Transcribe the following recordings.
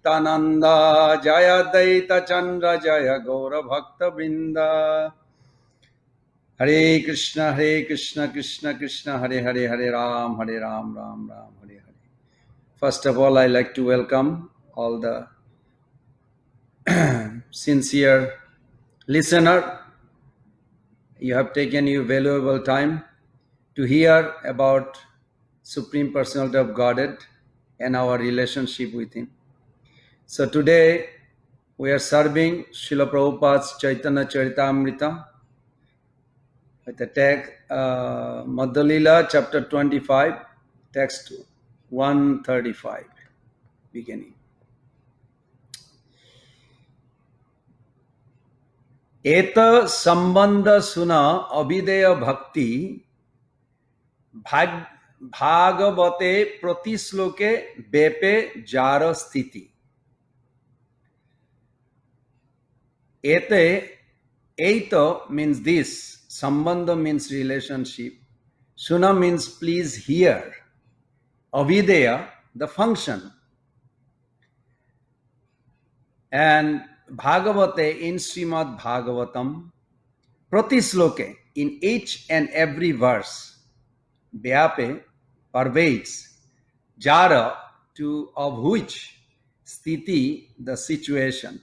Nityananda, Jaya Daita Chandra, Jaya Gaura Bhakta Vrinda. Hare Krishna, Krishna Krishna, Hare Hare, Hare Ram, Ram Ram, Hare Hare. First of all, I like to welcome all the sincere listener. You have taken your valuable time to hear about Supreme Personality of Godhead and our relationship with Him. So today we are serving Srila Prabhupada's Chaitanya Charitamrita with the text Madhya Lila chapter 25, text 135, beginning. एत संबंध सुना अभिदेय भक्ति भागवते प्रति श्लोके बेपे jar स्थिति. Eto means this, sambandha means relationship, suna means please hear, avideya, the function, and Bhagavate in Srimad Bhagavatam, prati sloke, in each and every verse, Vyape pervades, jara, of which, sthiti, the situation.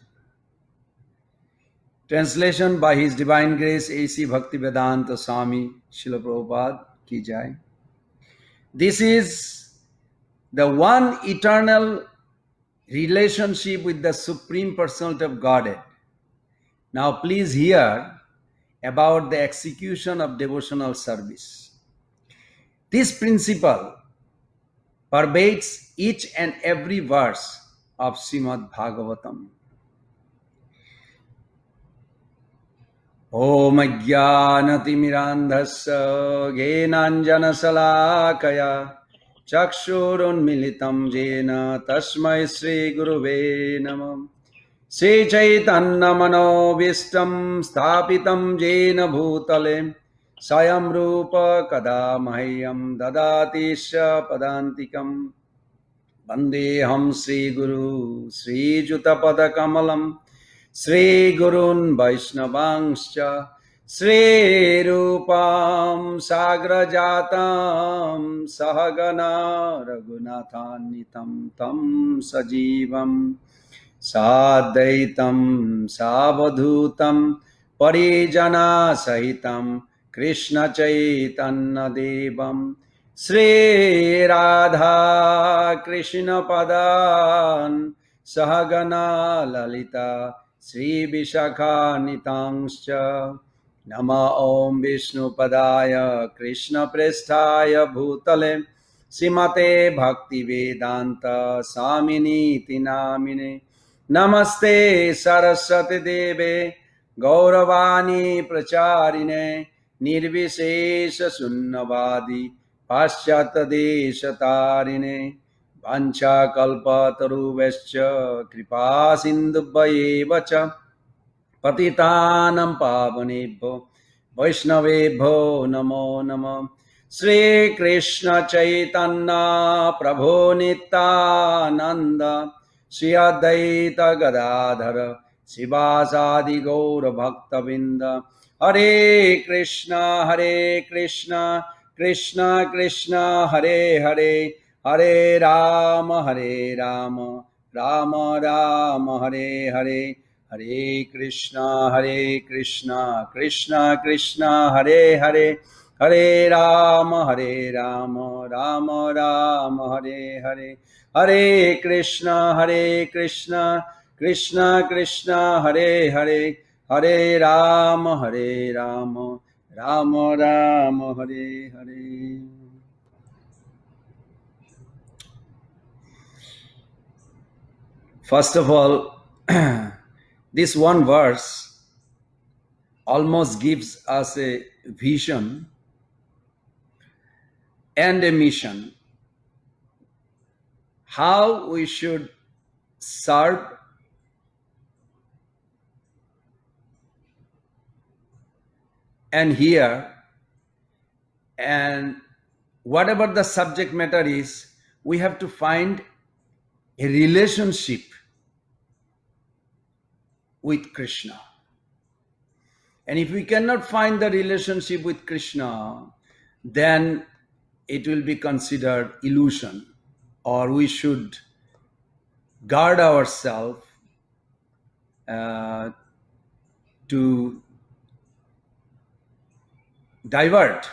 Translation by His Divine Grace A.C. Bhaktivedanta Swami Srila Prabhupada ki jai. This is the one eternal relationship with the Supreme Personality of Godhead. Now please hear about the execution of devotional service. This principle pervades each and every verse of Srimad Bhagavatam. Om Ajnanatirmirandhasya Ghenanjana Salakaya Chakshurunmilitam Jena Tasmai Sri Guruve Namah. Sri Chaitanya Manovistam Sthapitam Jena Bhutale Sayam Rupa Kada Mahyam Dadatisya Padantikam Vandeham Sri Guru Sri Jutapada Kamalam Sri Gurun Vaishnavangscha Sri Rupam Sagrajatam Sahagana Raghunatanitam Tam Sajivam Sadaitam Savadhutam Parijana Sahitam Krishna Chaitanya Devam Sri Radha Krishna Padan Sahagana Lalita Sri Vishakha Nitangscha Nama Om Vishnu Padaya Krishna Presthaya Bhutale Simate Bhakti Vedanta Samini Tinamine Namaste Saraswati Deve Gauravani Pracharine Nirvishesha Sunnavadi Paschata Deshatarine Vancha kalpa taruvescha kripa sindhubhayeva cha patitanam pavanebho vaishnavebho namo namah. Sri Krishna Chaitanya Prabhu Nityananda Sri Advaita Gadadhara Sivasadi Gaura Bhaktavinda. Hare Krishna Krishna Krishna Hare Hare Hare Rama, Rama Rama, Hare Hare, Hare Krishna, Krishna Krishna, Hare Hare, Hare Rama, Rama Rama, Hare Hare, Hare Krishna, Krishna Krishna, Hare Hare, Hare Rama, Rama Rama, Hare Hare. First of all, this one verse almost gives us a vision and a mission, how we should serve and hear, and whatever the subject matter is, we have to find a relationship with Krishna. And if we cannot find the relationship with Krishna, then it will be considered illusion, or we should guard ourselves to divert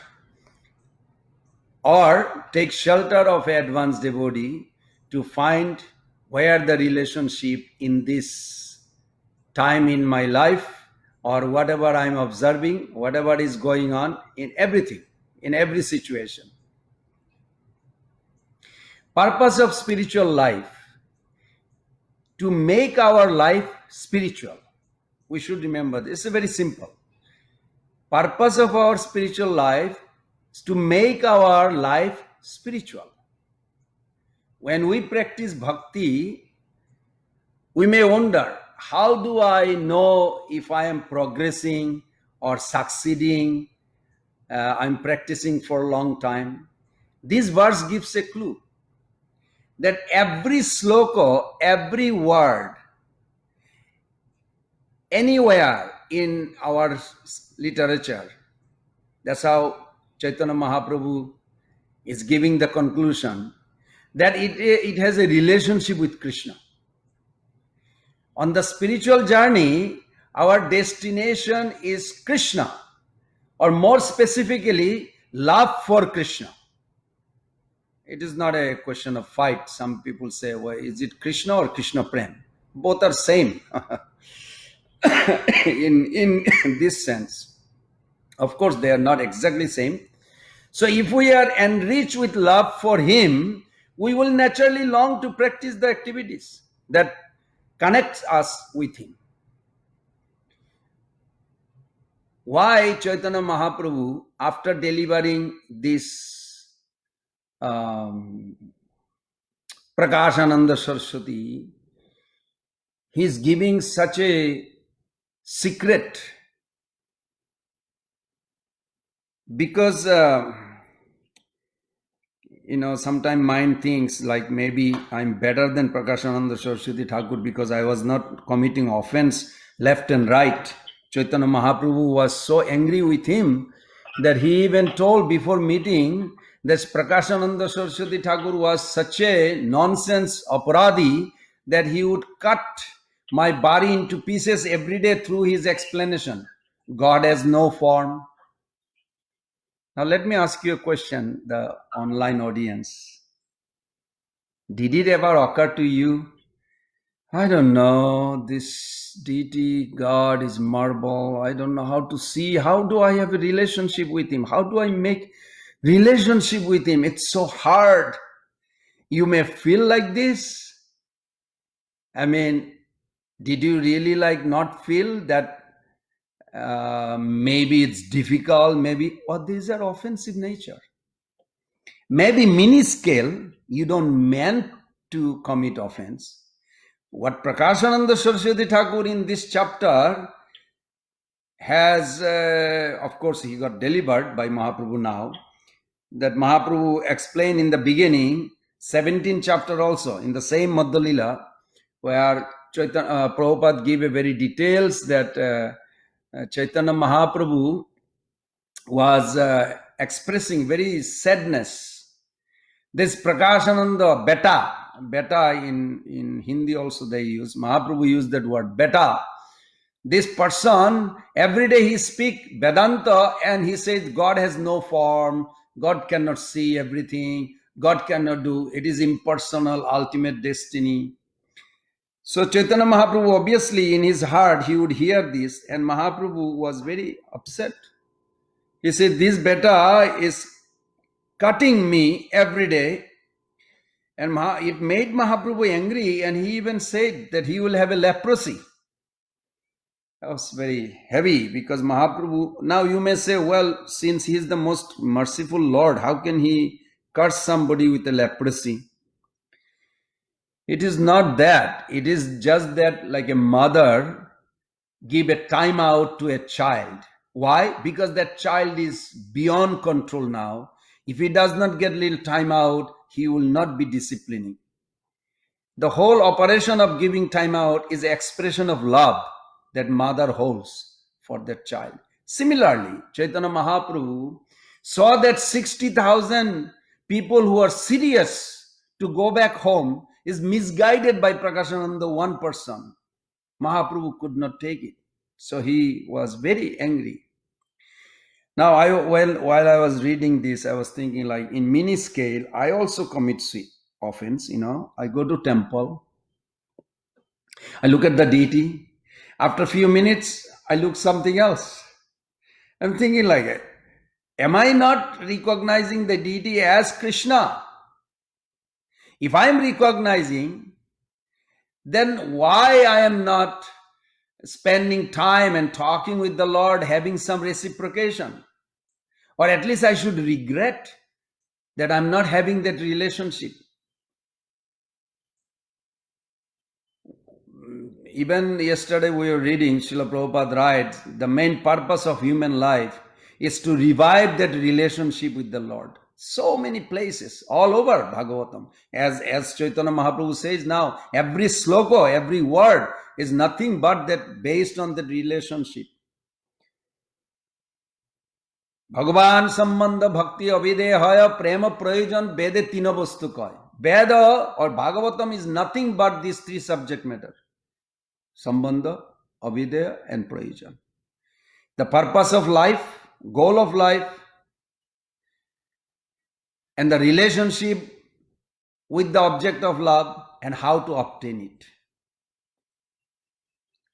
or take shelter of advanced devotee to find where the relationship in this time in my life, or whatever I'm observing, whatever is going on in everything, in every situation. Purpose of spiritual life, to make our life spiritual. We should remember this is very simple. Purpose of our spiritual life is to make our life spiritual. When we practice bhakti, we may wonder, how do I know if I am progressing or succeeding? I'm practicing for a long time. This verse gives a clue that every sloka, every word, anywhere in our literature, that's how Chaitanya Mahaprabhu is giving the conclusion that it has a relationship with Krishna. On the spiritual journey, our destination is Krishna, or more specifically, love for Krishna. It is not a question of fight. Some people say, well, is it Krishna or Krishna Prem? Both are same in this sense. Of course, they are not exactly same. So if we are enriched with love for him, we will naturally long to practice the activities that connects us with him. Why Chaitanya Mahaprabhu, after delivering this Prakashananda Saraswati, he is giving such a secret? Because sometimes mind thinks like maybe I'm better than Prakashananda Saraswati Thakur because I was not committing offense left and right. Chaitanya Mahaprabhu was so angry with him that he even told before meeting that Prakashananda Saraswati Thakur was such a nonsense aparadi that he would cut my body into pieces every day through his explanation. God has no form. Now let me ask you a question, the online audience. Did it ever occur to you, I don't know, this deity, God is marble, I don't know how to see, how do I have a relationship with him? How do I make relationship with him? It's so hard. You may feel like this. I mean, did you really not feel that maybe it's difficult, maybe, or these are offensive nature? Maybe mini scale, you don't meant to commit offense. What Prakashananda Saraswati Thakur in this chapter has, of course, he got delivered by Mahaprabhu now, that Mahaprabhu explained in the beginning, 17th chapter also, in the same Madhya Lila, where Prabhupada gave a very details that Chaitanya Mahaprabhu was expressing very sadness. This Prakashananda, beta in Hindi also they use, Mahaprabhu used that word, beta. This person, every day he speaks Vedanta and he says God has no form, God cannot see everything, God cannot do, it is impersonal, ultimate destiny. So Chaitanya Mahaprabhu, obviously in his heart, he would hear this, and Mahaprabhu was very upset. He said, this beta is cutting me every day. And it made Mahaprabhu angry, and he even said that he will have a leprosy. That was very heavy because Mahaprabhu, now you may say, well, since he is the most merciful Lord, how can he curse somebody with a leprosy? It is not that. It is just that like a mother give a time out to a child. Why? Because that child is beyond control now. If he does not get a little time out, he will not be disciplining. The whole operation of giving time out is an expression of love. that mother holds for that child. Similarly, Chaitanya Mahaprabhu saw that 60,000 people who are serious to go back home is misguided by Prakashananda, one person. Mahaprabhu could not take it. So he was very angry. Now, while I was reading this, I was thinking, like, in mini scale, I also commit offense. I go to temple, I look at the deity. After a few minutes, I look something else. I'm thinking, like, am I not recognizing the deity as Krishna? If I am recognizing, then why I am not spending time and talking with the Lord, having some reciprocation? Or at least I should regret that I'm not having that relationship. Even yesterday we were reading, Srila Prabhupada writes, the main purpose of human life is to revive that relationship with the Lord. So many places, all over Bhagavatam. As Chaitanya Mahaprabhu says now, every sloka, every word is nothing but that based on that relationship. Bhagavan sambandha bhakti avidehaya prema prayojan vede tina vastu kaya. Veda or Bhagavatam is nothing but these three subject matter. Sambandha, avideya and prayojan. The purpose of life, goal of life, and the relationship with the object of love and how to obtain it.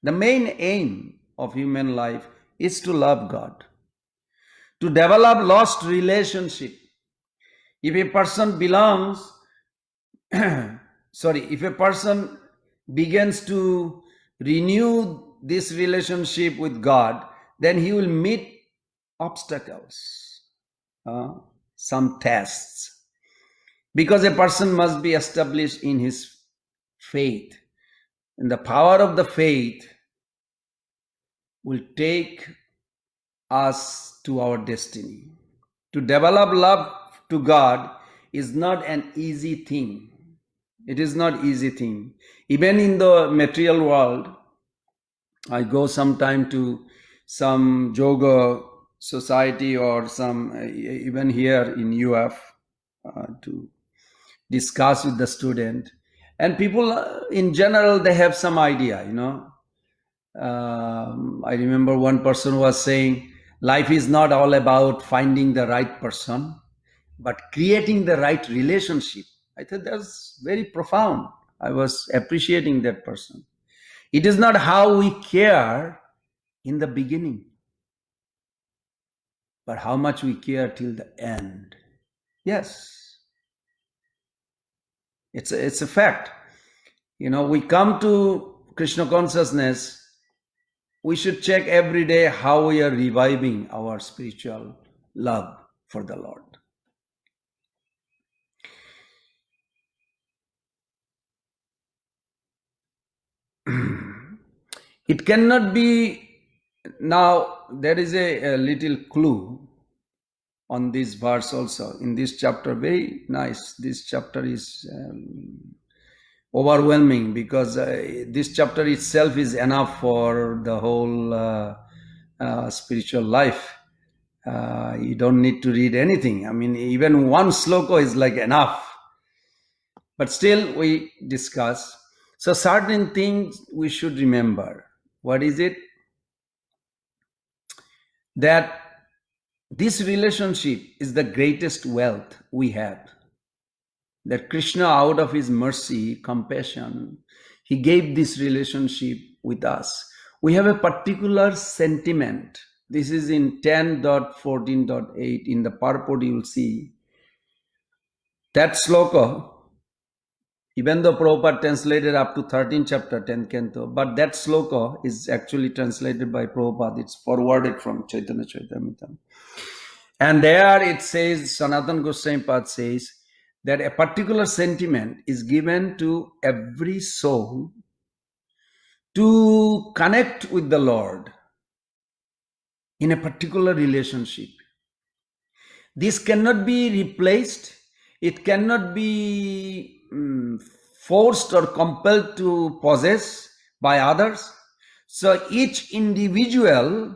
The main aim of human life is to love God, to develop lost relationship. If a person if a person begins to renew this relationship with God, then he will meet obstacles, some tests, because a person must be established in his faith. And the power of the faith will take us to our destiny. To develop love to God is not an easy thing. It is not easy thing. Even in the material world, I go sometime to some yoga society or some, even here in UF, to discuss with the student. And people in general, they have some idea, I remember one person was saying, life is not all about finding the right person, but creating the right relationship. I thought that's very profound. I was appreciating that person. It is not how we care in the beginning, but how much we care till the end. Yes, it's a fact. We come to Krishna consciousness, we should check every day how we are reviving our spiritual love for the Lord. It cannot be. Now, there is a little clue on this verse also. In this chapter, very nice. This chapter is overwhelming because this chapter itself is enough for the whole spiritual life. You don't need to read anything. I mean, even one sloka is like enough. But still, we discuss. So certain things we should remember. What is it? That this relationship is the greatest wealth we have. That Krishna, out of his mercy, compassion, he gave this relationship with us. We have a particular sentiment. This is in 10.14.8. In the purport, you will see that sloka, even though Prabhupada translated up to 13th chapter, 10th canto, but that sloka is actually translated by Prabhupada. It's forwarded from Chaitanya Charitamrita. And there it says, Sanatana Goswami Pad says, that a particular sentiment is given to every soul to connect with the Lord in a particular relationship. This cannot be replaced. It cannot be forced or compelled to possess by others. So each individual,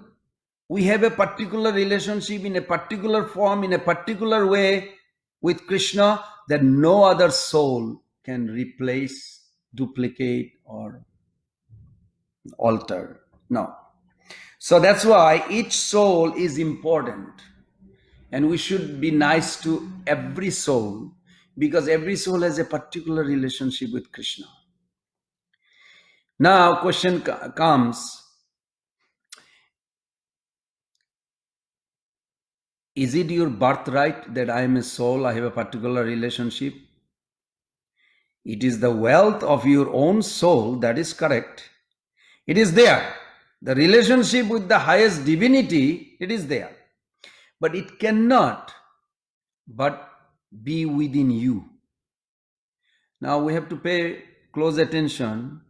we have a particular relationship in a particular form, in a particular way with Krishna that no other soul can replace, duplicate, or alter. No. So that's why each soul is important. And we should be nice to every soul because every soul has a particular relationship with Krishna. Now, question comes, is it your birthright that I am a soul, I have a particular relationship? It is the wealth of your own soul, that is correct. It is there. The relationship with the highest divinity, it is there. But it cannot but be within you. Now we have to pay close attention.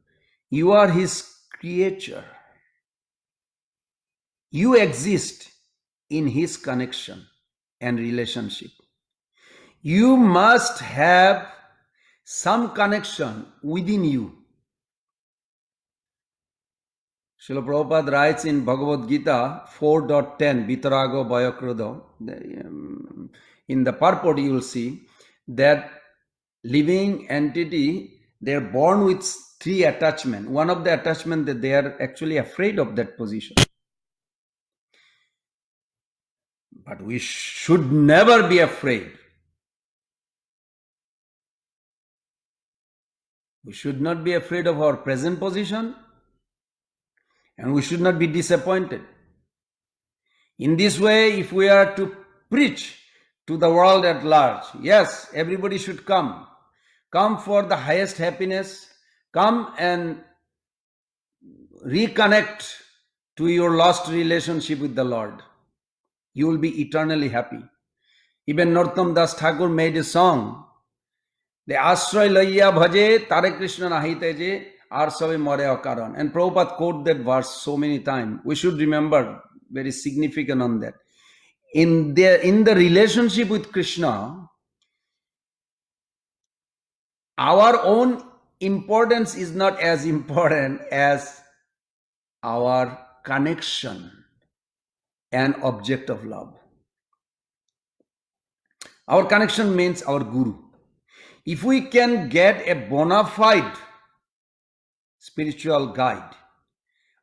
You are his creature. You exist in his connection and relationship. You must have some connection within you. Srila Prabhupada writes in Bhagavad Gita 4.10, Vitarago Bhayakrodo, in the purport you will see that living entity, they are born with three attachments. One of the attachment that they are actually afraid of that position. But we should never be afraid. We should not be afraid of our present position, and we should not be disappointed. In this way, if we are to preach to the world at large, yes, everybody should come. Come for the highest happiness. Come and reconnect to your lost relationship with the Lord. You will be eternally happy. Even Narottam Das Thakur made a song. The Ashray Laiya Bhaje, Tare Krishna Nahite Je, Arsave More Akaran. And Prabhupada quoted that verse so many times. We should remember, very significant on that. In the relationship with Krishna, our own importance is not as important as our connection and object of love. Our connection means our Guru. If we can get a bona fide spiritual guide,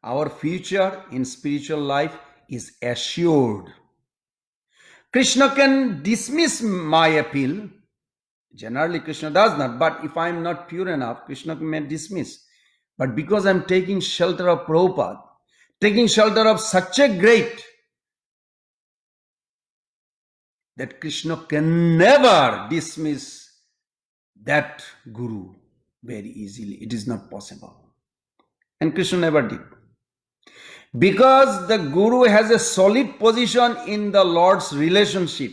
our future in spiritual life is assured. Krishna can dismiss my appeal. Generally, Krishna does not. But if I am not pure enough, Krishna may dismiss. But because I am taking shelter of Prabhupada, taking shelter of such a great, that Krishna can never dismiss that Guru very easily. It is not possible. And Krishna never did. Because the Guru has a solid position in the Lord's relationship.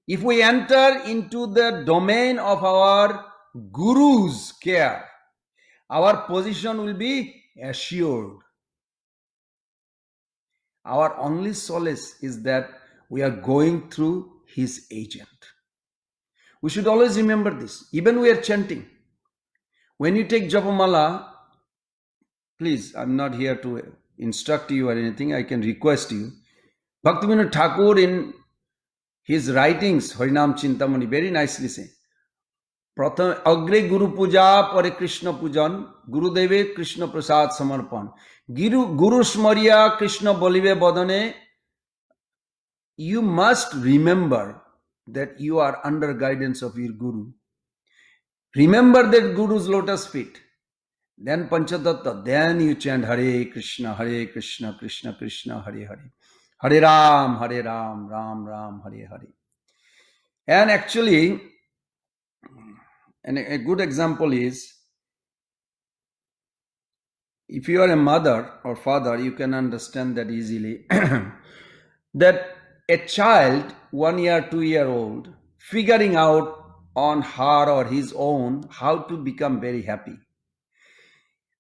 If we enter into the domain of our Guru's care, our position will be assured. Our only solace is that we are going through his agent. We should always remember this. Even we are chanting. When you take Japamala, please, I'm not here to instruct you or anything. I can request you. Bhaktivinoda Thakur in his writings, Harinam Chintamani, very nicely say, Pratham Agre Guru Puja Pare Krishna Pujan, Guru Deve Krishna Prasad Samarpan. Guru Smarya Krishna Bolive Bodane. You must remember that you are under guidance of your Guru. Remember that Guru's lotus feet. Then Panchatattva, then you chant Hare Krishna, Krishna Krishna, Hare Hare. Hare Ram, Ram Ram, Hare Hare. And actually, and a good example is, if you are a mother or father, you can understand that easily, that a child, 1 year, 2 year old, figuring out on her or his own how to become very happy.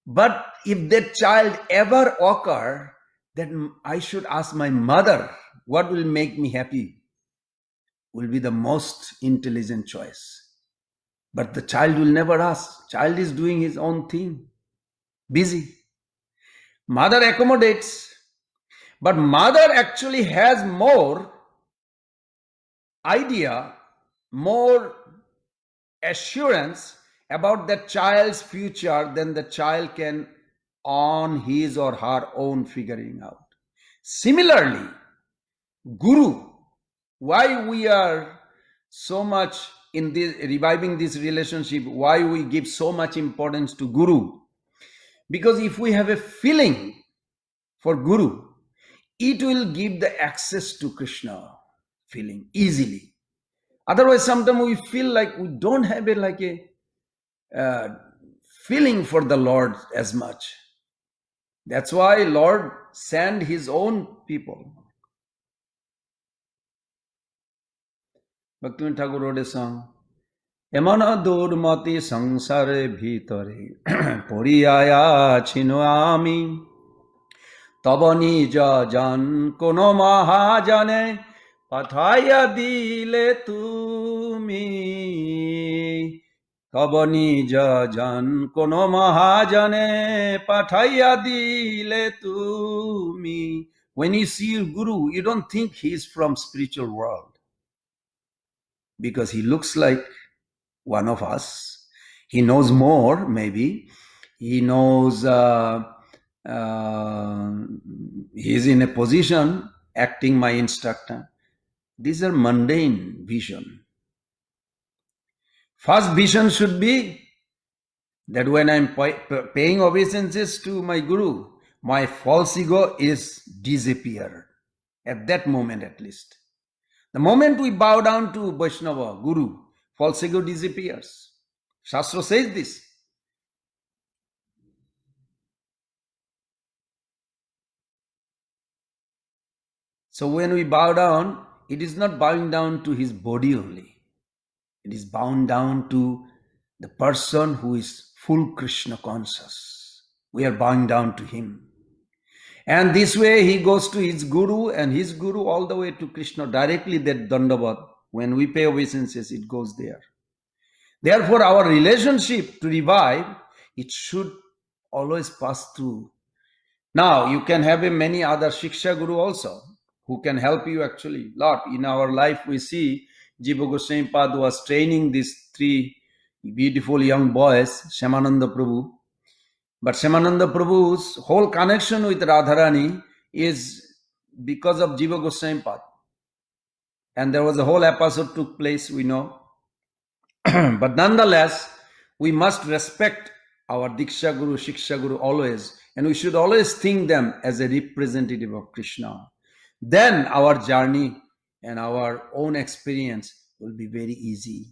But if that child ever occur, then I should ask my mother, what will make me happy? Will be the most intelligent choice. But the child will never ask. Child is doing his own thing, busy. Mother accommodates, but mother actually has more idea, more assurance about the child's future than the child can on his or her own figuring out. Similarly, Guru, why we are so much in this reviving this relationship, why we give so much importance to Guru? Because if we have a feeling for Guru, it will give the access to Krishna feeling easily. Otherwise, sometimes we feel like we don't have a feeling for the Lord as much. That's why Lord sent his own people. Bhaktivinoda Thakur wrote a song. Emana durmati sangsare bhitare poriyaya chino ami taba nija jan kono mahajane pathaya dile tumi taba nija jan kono mahajane pathaya dile tumi. When you see your Guru, you don't think he is from spiritual world, because he looks like one of us. He knows more, maybe. He knows he's in a position acting my instructor. These are mundane vision. First vision should be that when I'm paying obeisances to my Guru, my false ego is disappeared. At that moment at least. The moment we bow down to Vaishnava, Guru, false ego disappears. Shastra says this. So when we bow down, it is not bowing down to his body only. It is bound down to the person who is full Krishna conscious. We are bowing down to him. And this way he goes to his Guru, and his Guru all the way to Krishna, directly that Dandavat. When we pay obeisances, it goes there. Therefore, our relationship to revive, it should always pass through. Now, you can have many other Shiksha Guru also, who can help you actually a lot. In our life, we see Jiva Goswami Pad was training these three beautiful young boys, Shyamananda Prabhu. But Shyamananda Prabhu's whole connection with Radharani is because of Jiva Goswami Pad. And there was a whole episode took place, we know. But nonetheless, we must respect our Diksha Guru, Shiksha Guru always. And we should always think them as a representative of Krishna. Then our journey and our own experience will be very easy.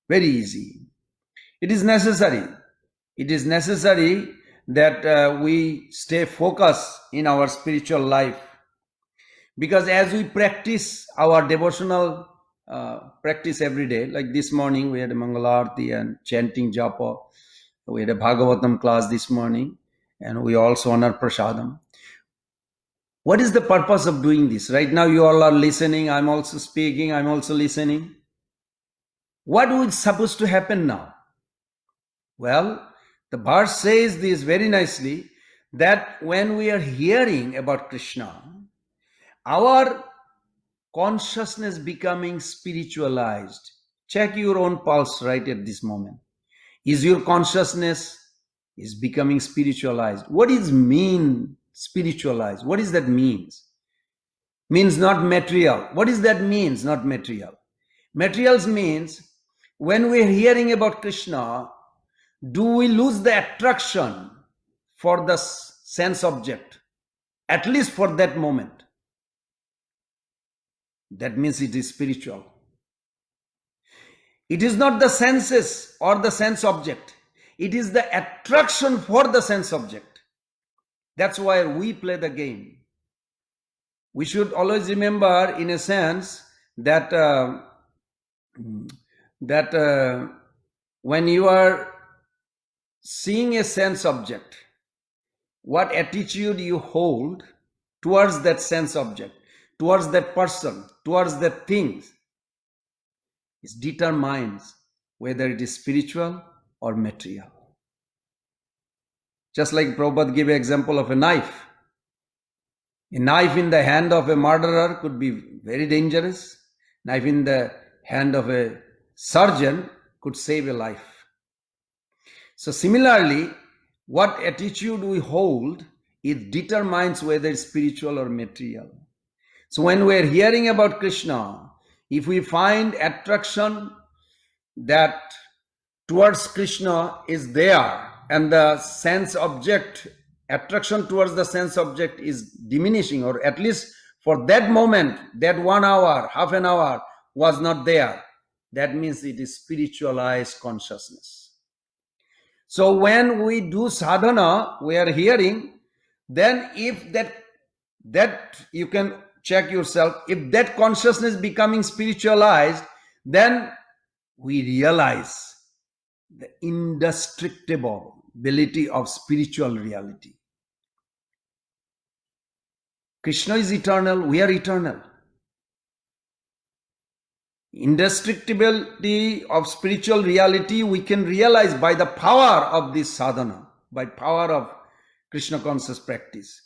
Very easy. It is necessary. It is necessary that we stay focused in our spiritual life. Because as we practice our devotional practice every day, like this morning we had a Mangalarti and chanting japa. We had a Bhagavatam class this morning, and we also honor Prasadam. What is the purpose of doing this? Right now you all are listening, I'm also speaking, I'm also listening. What is supposed to happen now? Well, the verse says this very nicely, that when we are hearing about Krishna, our consciousness becoming spiritualized. Check your own pulse right at this moment. Is your consciousness is becoming spiritualized? What is mean spiritualized? What does that means? Means not material. What does that means? Not material. Materials means when we're hearing about Krishna, do we lose the attraction for the sense object? At least for that moment. That means it is spiritual. It is not the senses or the sense object. It is the attraction for the sense object. That's why we play the game. We should always remember, in a sense, that when you are seeing a sense object, what attitude you hold towards that sense object, towards that person, towards that thing, it determines whether it is spiritual or material. Just like Prabhupada gave an example of a knife. A knife in the hand of a murderer could be very dangerous. Knife in the hand of a surgeon could save a life. So similarly, what attitude we hold, it determines whether it's spiritual or material. So when we're hearing about Krishna, if we find attraction that towards Krishna is there, and the sense object, attraction towards the sense object is diminishing, or at least for that moment, that 1 hour, half an hour was not there, that means it is spiritualized consciousness. So when we do sadhana, we are hearing, then if that you can check yourself, if that consciousness becoming spiritualized, then we realize the indestructibility of spiritual reality. Krishna is eternal, we are eternal. Indestructibility of spiritual reality we can realize by the power of this sadhana, by power of Krishna conscious practice.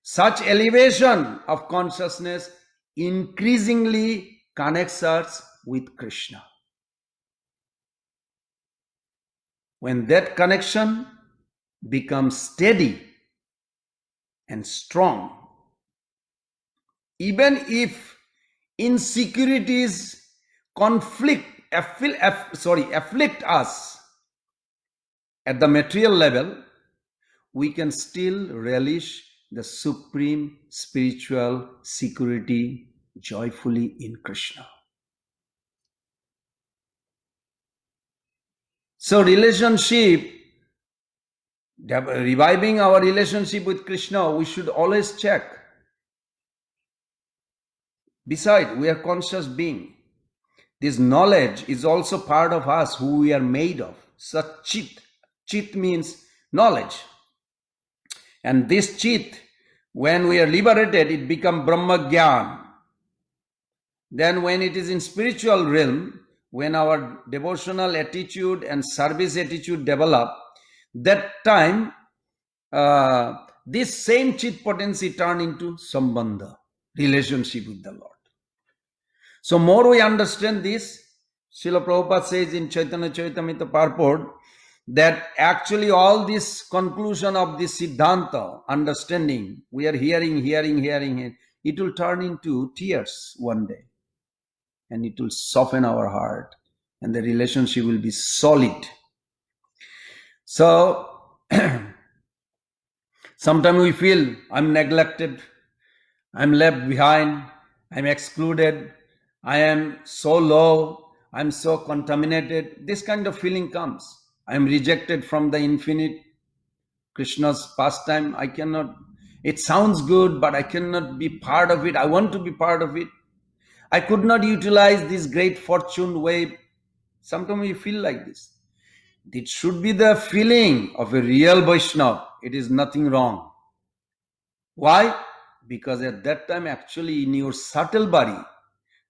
Such elevation of consciousness increasingly connects us with Krishna. When that connection becomes steady and strong, even if insecurities afflict us at the material level, we can still relish the supreme spiritual security joyfully in Krishna. So reviving our relationship with Krishna, we should always check. Besides, we are conscious being. This knowledge is also part of us, who we are made of. Such chit. Chit means knowledge. And this chit, when we are liberated, it becomes Brahma Gyan. Then when it is in spiritual realm, when our devotional attitude and service attitude develop, that time this same chit potency turn into sambandha, relationship with the Lord. So more we understand this, Srila Prabhupada says in Chaitanya Charitamrita purport that actually all this conclusion of this Siddhanta, understanding, we are hearing, it will turn into tears one day. And it will soften our heart and the relationship will be solid. So, sometimes we feel I'm neglected, I'm left behind, I'm excluded, I am so low, I'm so contaminated. This kind of feeling comes. I am rejected from the infinite Krishna's pastime. I cannot, it sounds good, but I cannot be part of it. I want to be part of it. I could not utilize this great fortune way. Sometimes we feel like this. It should be the feeling of a real Vaishnava. It is nothing wrong. Why? Because at that time, actually, in your subtle body,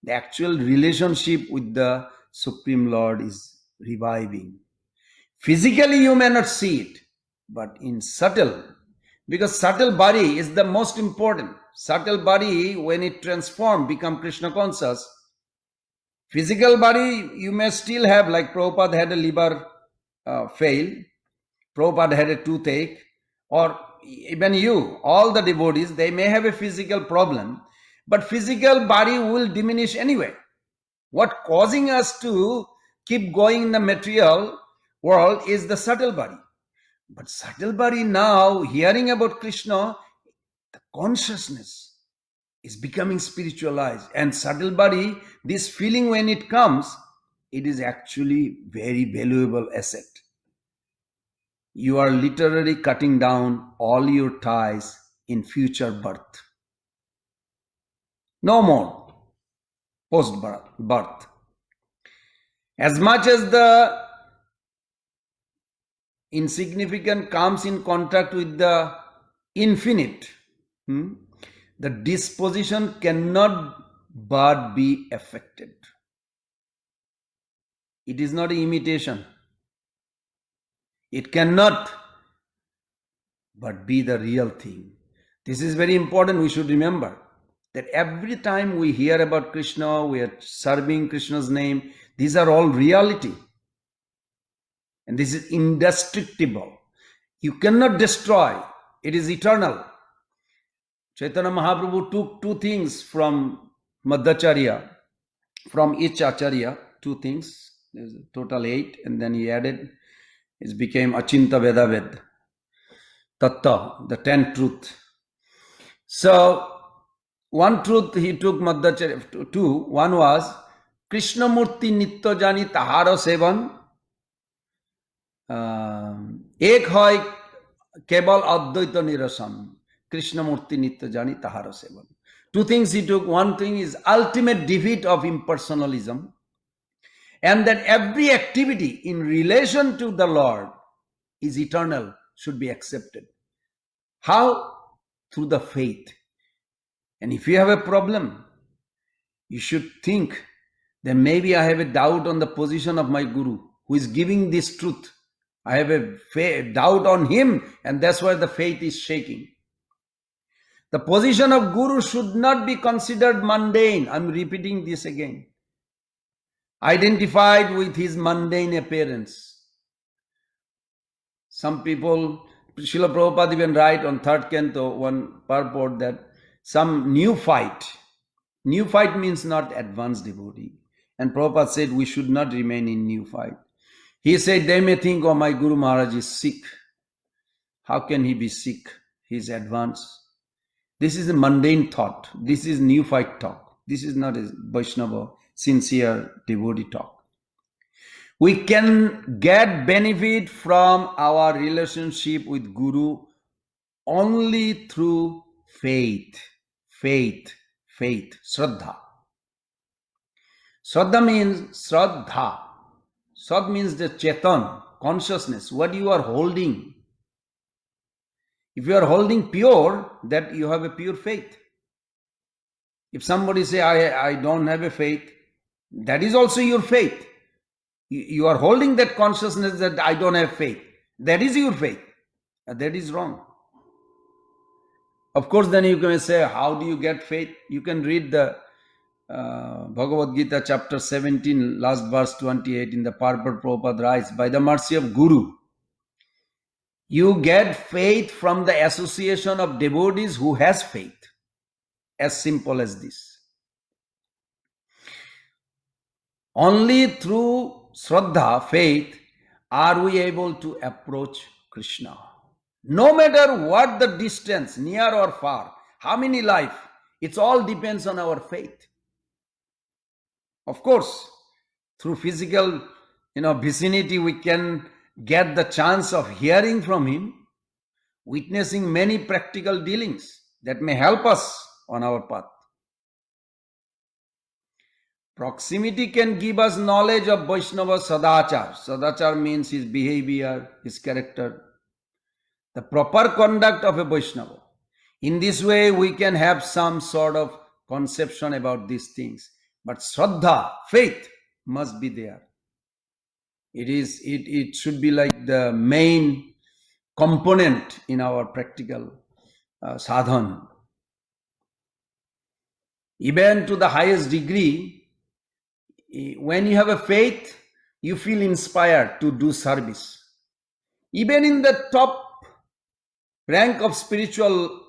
the actual relationship with the Supreme Lord is reviving. Physically, you may not see it, but in subtle, because subtle body is the most important. Subtle body, when it transforms, become Krishna conscious. Physical body, you may still have, like Prabhupada had a liver fail, Prabhupada had a toothache, or even you, all the devotees, they may have a physical problem, but physical body will diminish anyway. What causing us to keep going in the material world is the subtle body. But subtle body now, hearing about Krishna, the consciousness is becoming spiritualized. And subtle body, this feeling when it comes, it is actually very valuable asset. You are literally cutting down all your ties in future birth. No more post-birth. As much as the insignificant comes in contact with the infinite, the disposition cannot but be affected. It is not an imitation. It cannot but be the real thing. This is very important. We should remember that every time we hear about Krishna, we are serving Krishna's name. These are all reality. And this is indestructible. You cannot destroy. It is eternal. Chaitanya Mahaprabhu took two things from Madhacharya, from each Acharya, two things. There's a total 8, and then he added, it became Achinta Vedaved, Tatta, the 10th truth. So, one truth he took Madhacharya, two. One was, Krishna Murti Nitya Jani Tahara Sevan, Ek hoy Kebal Advaita Nirasan. Krishna Murti Nitya Jani Tahara Sevan. Two things he took. One thing is ultimate defeat of impersonalism, and that every activity in relation to the Lord is eternal, should be accepted. How? Through the faith. And if you have a problem, you should think that maybe I have a doubt on the position of my Guru who is giving this truth. I have a doubt on him, and that's why the faith is shaking. The position of Guru should not be considered mundane. I'm repeating this again. Identified with his mundane appearance. Some people, Srila Prabhupada even write on 3rd canto, one purport, that some neophyte means not advanced devotee. And Prabhupada said we should not remain in neophyte. He said they may think, oh, my Guru Maharaj is sick. How can he be sick? He is advanced. This is a mundane thought. This is neophyte talk. This is not a Vaishnava, sincere devotee talk. We can get benefit from our relationship with Guru only through faith, Shraddha. Shraddha means Shraddha. Shraddha means the Chetan, consciousness, what you are holding. If you are holding pure, that you have a pure faith. If somebody say, I don't have a faith, that is also your faith. You are holding that consciousness that I don't have faith. That is your faith. That is wrong. Of course, then you can say, how do you get faith? You can read the Bhagavad Gita chapter 17, last verse 28 in the purport Prabhupada writes, by the mercy of Guru, you get faith from the association of devotees who has faith. As simple as this. Only through Shraddha, faith, are we able to approach Krishna. No matter what the distance, near or far, how many life, it all depends on our faith. Of course, through physical, vicinity, we can get the chance of hearing from him, witnessing many practical dealings that may help us on our path. Proximity can give us knowledge of Vaishnava Sadachar. Sadachar means his behavior, his character, the proper conduct of a Vaishnava. In this way, we can have some sort of conception about these things. But Shraddha, faith, must be there. It should be like the main component in our practical sadhana. Even to the highest degree, when you have a faith, you feel inspired to do service. Even in the top rank of spiritual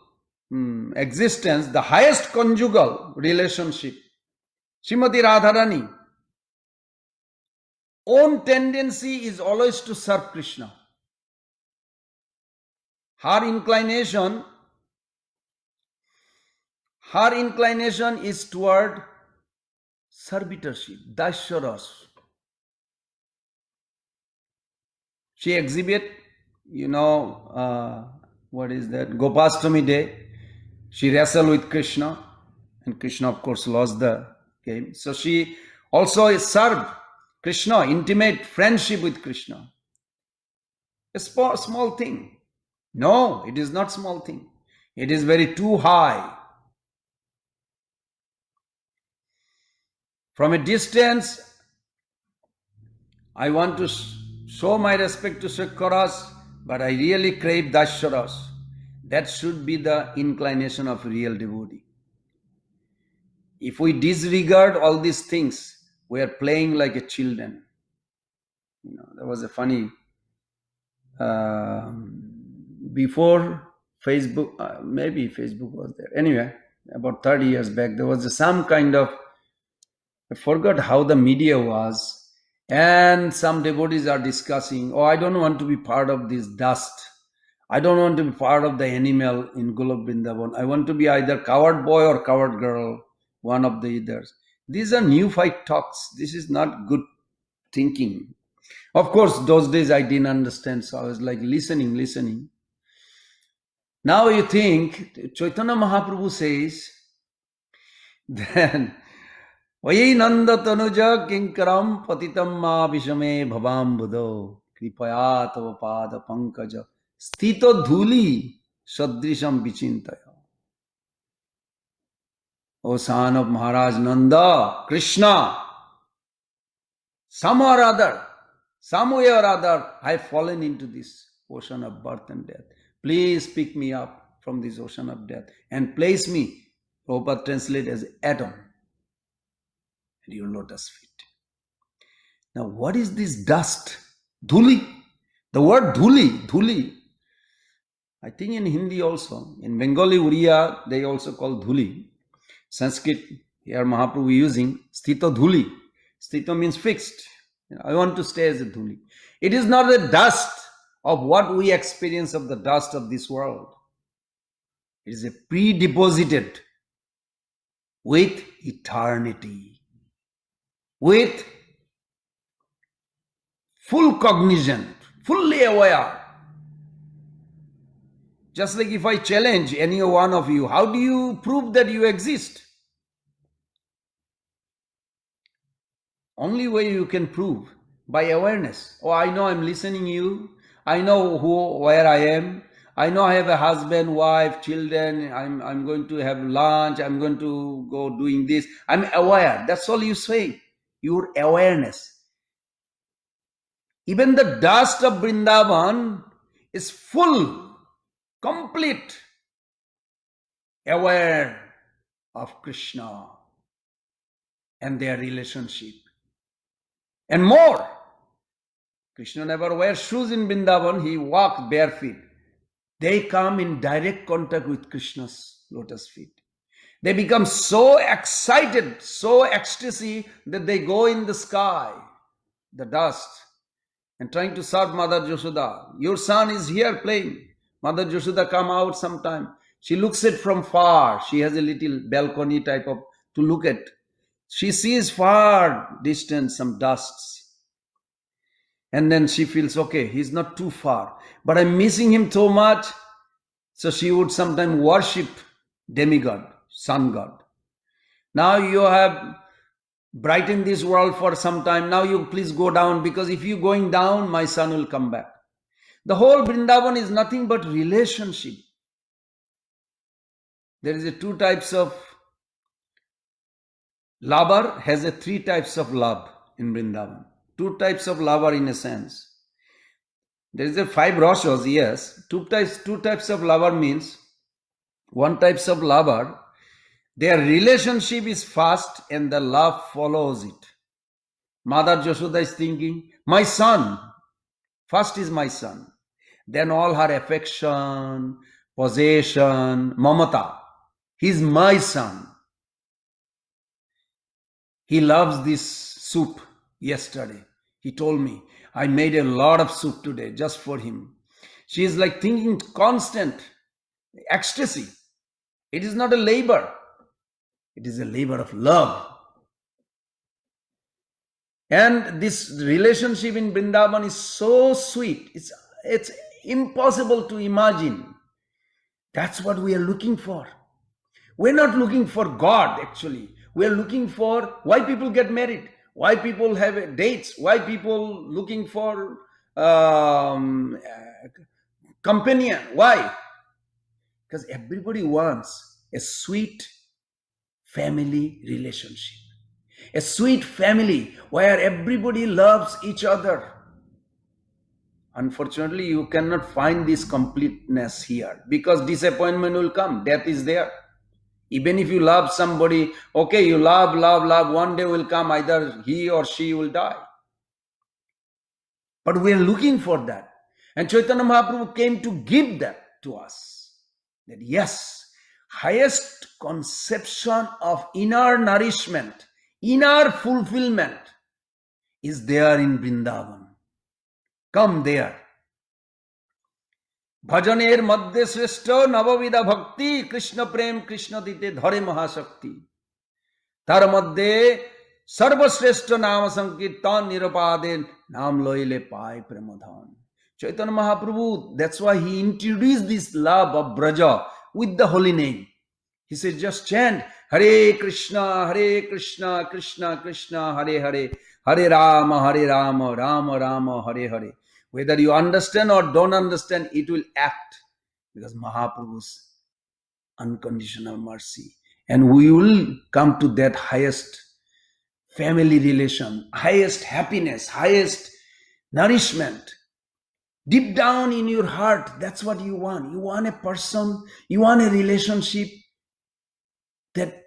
existence, the highest conjugal relationship, Srimati Radharani, own tendency is always to serve Krishna. Her inclination is toward servitorship, Daisharas. She exhibit, what is that? Gopastami day. She wrestled with Krishna, and Krishna, of course, lost the game. So she also served Krishna, intimate friendship with Krishna. A small thing. No, it is not small thing. It is very too high. From a distance, I want to show my respect to Shekharas, but I really crave Dasharas. That should be the inclination of real devotee. If we disregard all these things, we are playing like a children. There was a funny, before Facebook, maybe Facebook was there. Anyway, about 30 years back, there was some kind of, I forgot how the media was, and some devotees are discussing, I don't want to be part of this dust. I don't want to be part of the animal in Golok Vrindavan. I want to be either coward boy or coward girl, one of the others. These are new fight talks. This is not good thinking. Of course, those days I didn't understand, so I was like listening. Now you think, Chaitanya Mahaprabhu says, then, Vayi nanda tanuja kinkaram patitam ma vishame bhavam buddho kripaya tava pada pankaja sthito dhuli sadrisham vichintaya. O son of Maharaj Nanda, Krishna, some way or other, I have fallen into this ocean of birth and death. Please pick me up from this ocean of death and place me, Prabhupada translate as atom, at your lotus feet. Now, what is this dust? Dhuli. The word dhuli. I think in Hindi also, in Bengali, Uriya, they also call dhuli. Sanskrit, here Mahaprabhu using sthito dhuli. Sthito means fixed. I want to stay as a dhuli. It is not the dust of what we experience of the dust of this world. It is a pre-deposited with eternity, with full cognizant, fully aware. Just like if I challenge any one of you, how do you prove that you exist? Only way you can prove, by awareness. I know I'm listening to you. I know where I am. I know I have a husband, wife, children. I'm going to have lunch. I'm going to go doing this. I'm aware. That's all you say. Your awareness. Even the dust of Vrindavan is full, complete, aware of Krishna and their relationship. And more, Krishna never wears shoes in Vrindavan. He walked barefoot. They come in direct contact with Krishna's lotus feet. They become so excited, so ecstasy that they go in the sky, the dust, and trying to serve Mother Yashoda. Your son is here playing. Mother Yashoda come out sometime. She looks at from far. She has a little balcony type of to look at. She sees far distance some dusts. And then she feels, okay, he's not too far. But I'm missing him so much. So she would sometimes worship demigod, sun god. Now you have brightened this world for some time. Now you please go down, because if you going down, my son will come back. The whole Vrindavan is nothing but relationship. There is two types of lover, has three types of love in Vrindavan. Two types of lover in a sense. There is 5 rashas, yes. Two types of lover means, one types of lover, their relationship is fast and the love follows it. Mother Yashoda is thinking, my son, first is my son. Then all her affection, possession, mamata. He's my son. He loves this soup yesterday. He told me, I made a lot of soup today just for him. She is like thinking constant ecstasy. It is not a labor. It is a labor of love. And this relationship in Vrindavan is so sweet. It's impossible to imagine. That's what we are looking for. We're not looking for God, actually. We're looking for why people get married, why people have dates, why people looking for companion. Why? Because everybody wants a sweet family relationship. A sweet family where everybody loves each other. Unfortunately, you cannot find this completeness here because disappointment will come. Death is there. Even if you love somebody, okay, you love, one day will come, either he or she will die. But we are looking for that. And Chaitanya Mahaprabhu came to give that to us. That yes, highest conception of inner nourishment, inner fulfillment is there in Vrindavan. Come there. भजनेर मध्य श्रेष्ठ नवविधा भक्ति कृष्ण प्रेम कृष्ण दीते धरे महाशक्ति तार मध्य सर्वश्रेष्ठ नाम संकीर्तन निरपादे नाम लइले पाए प्रेमधन. Chaitanya Mahaprabhu, that's why he introduced this love of Braja with the holy name. He said, just chant Hare Krishna, Krishna Krishna, Hare Hare, Hare Rama, Rama Rama, Hare Hare. Whether you understand or don't understand, it will act because Mahaprabhu's unconditional mercy. And we will come to that highest family relation, highest happiness, highest nourishment. Deep down in your heart, that's what you want. You want a person, you want a relationship that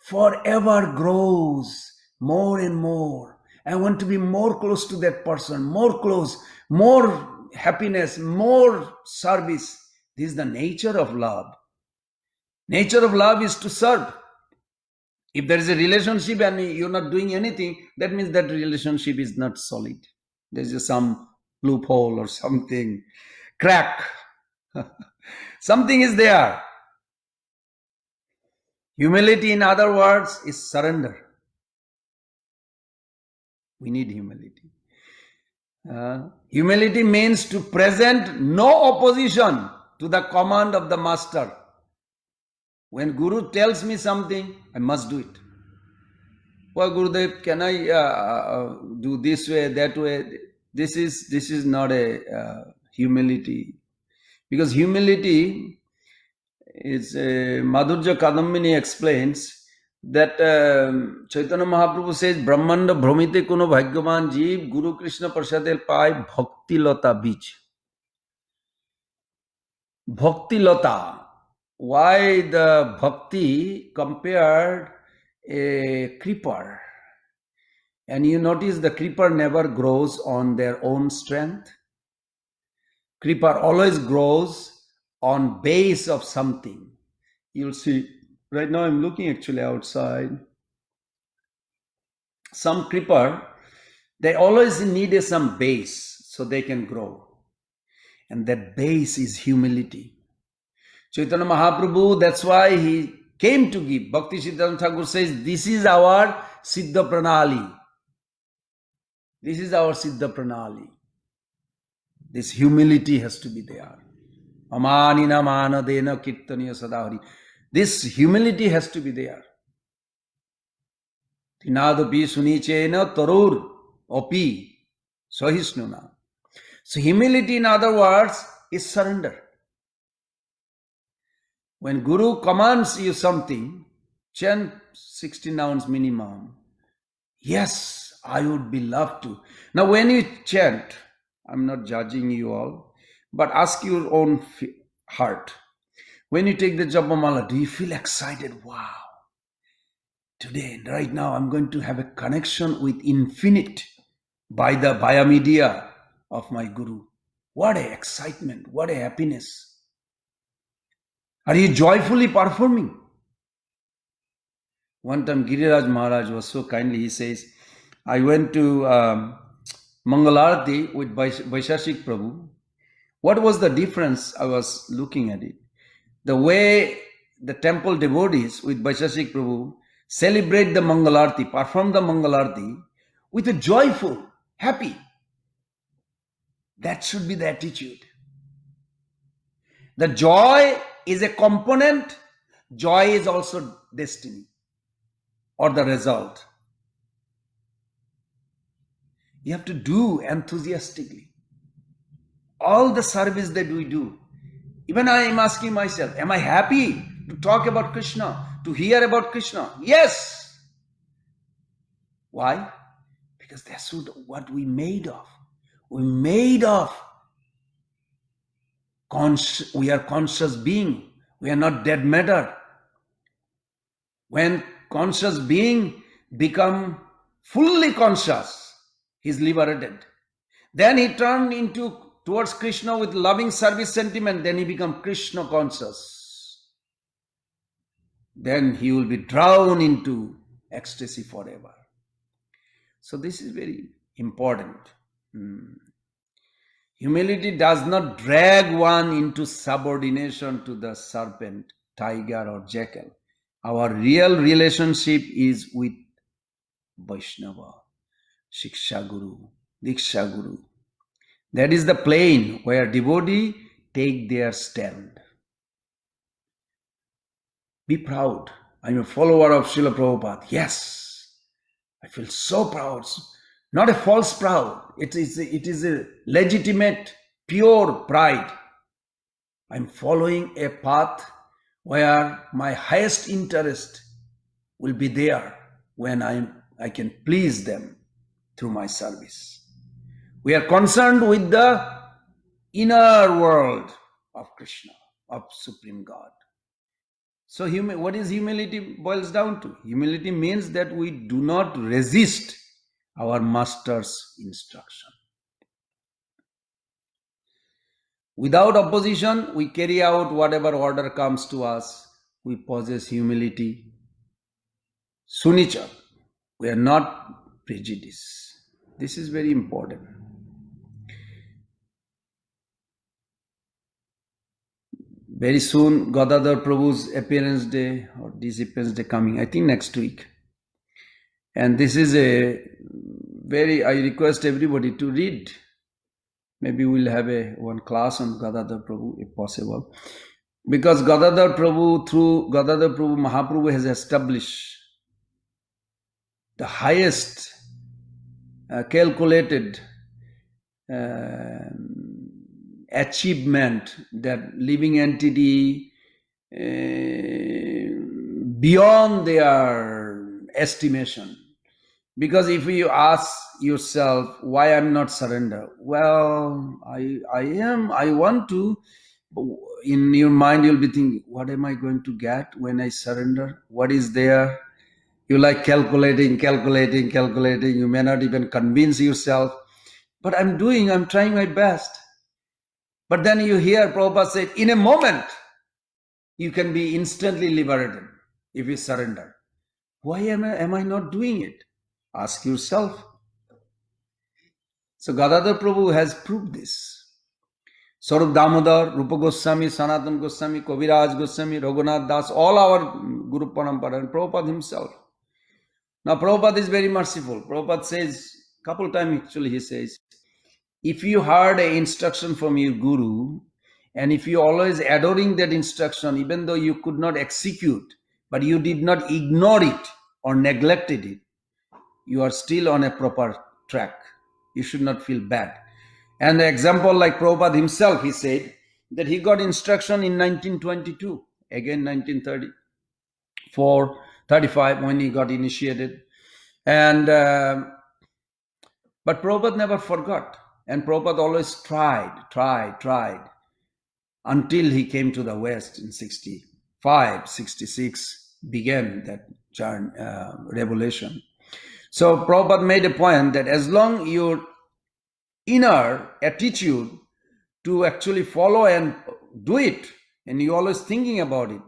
forever grows more and more. I want to be more close to that person, more close, more happiness, more service. This is the nature of love. Nature of love is to serve. If there is a relationship and you're not doing anything, that means that relationship is not solid. There's just some loophole or something, crack. Something is there. Humility, in other words, is surrender. We need humility. Humility means to present no opposition to the command of the master. When Guru tells me something, I must do it. Well, Gurudev, can I do this way, that way? This is not a humility. Because humility is, Madhurya Kadambini explains that Chaitanya Mahaprabhu says, Brahmanda Brahmite Kuno Bhagyavan Jeev Guru Krishna Prasadel Pai Bhakti Lata Bij. Bhakti Lata. Why the bhakti compared a creeper? And you notice the creeper never grows on their own strength. Creeper always grows on base of something. You'll see, right now I'm looking actually outside. Some creeper, they always need some base so they can grow. And that base is humility. Chaitanya Mahaprabhu, that's why he came to give. Bhakti Siddhanta Thakur says, this is our Siddha Pranali. This is our Siddha Pranali. This humility has to be there. Amanina manadena kirtaniya sadahari. This humility has to be there. Tinadapi sunichena tarur opi sahisnuna. So humility, in other words, is surrender. When Guru commands you something, chant 60 nouns minimum. Yes, I would be loved to. Now when you chant, I'm not judging you all, but ask your own heart. When you take the Japamala, do you feel excited? Wow. Today, right now, I'm going to have a connection with infinite via media of my Guru. What a excitement, what a happiness. Are you joyfully performing? One time Giriraj Maharaj was so kindly, he says, I went to Mangalarti with Vaishashik Prabhu. What was the difference? I was looking at it. The way the temple devotees with Vaishashik Prabhu celebrate the Mangalarti, perform the Mangalarti with a joyful, happy. That should be the attitude. The joy is a component. Joy is also destiny or the result. You have to do enthusiastically. All the service that we do, even I am asking myself, am I happy to talk about Krishna, to hear about Krishna? Yes. Why? Because that's what we made of. We made of We are conscious being. We are not dead matter. When conscious being become fully conscious, he is liberated. Then he turned towards Krishna with loving service sentiment. Then he become Krishna conscious. Then he will be drowned into ecstasy forever. So this is very important. Humility does not drag one into subordination to the serpent, tiger, or jackal. Our real relationship is with Vaishnava, Shiksha Guru, Diksha Guru. That is the plane where devotee take their stand. Be proud. I'm a follower of Srila Prabhupada. Yes, I feel so proud. Not a false proud. It is a legitimate, pure pride. I'm following a path where my highest interest will be there when I can please them through my service. We are concerned with the inner world of Krishna, of Supreme God. So what is humility boils down to? Humility means that we do not resist our master's instruction. Without opposition, we carry out whatever order comes to us. We possess humility. Sunicha, we are not prejudiced. This is very important. Very soon, Gadadhar Prabhu's appearance day or disappearance day coming, I think next week. And this is I request everybody to read. Maybe we'll have one class on Gadadhar Prabhu if possible. Because Gadadhar Prabhu, through Gadadhar Prabhu, Mahaprabhu has established the highest calculated achievement that living entity beyond their estimation. Because if you ask yourself, why I'm not surrender? Well, I want to. In your mind, you'll be thinking, what am I going to get when I surrender? What is there? You like calculating. You may not even convince yourself. But I'm trying my best. But then you hear Prabhupada say, in a moment, you can be instantly liberated if you surrender. Why am I not doing it? Ask yourself. So Gadadhar Prabhu has proved this. Sarup Damodar, Rupa Goswami, Sanatana Goswami, Kaviraj Goswami, Raghunath Das, all our Guru Parampara, and Prabhupada himself. Now Prabhupada is very merciful. Prabhupada says, a couple times actually he says, if you heard an instruction from your Guru, and if you always adoring that instruction, even though you could not execute, but you did not ignore it or neglected it, you are still on a proper track. You should not feel bad. And the example like Prabhupada himself, he said that he got instruction in 1922, again 1934, 35 when he got initiated. And but Prabhupada never forgot. And Prabhupada always tried until he came to the West in 65, 66, began that revelation. So Prabhupada made a point that as long your inner attitude to actually follow and do it, and you're always thinking about it,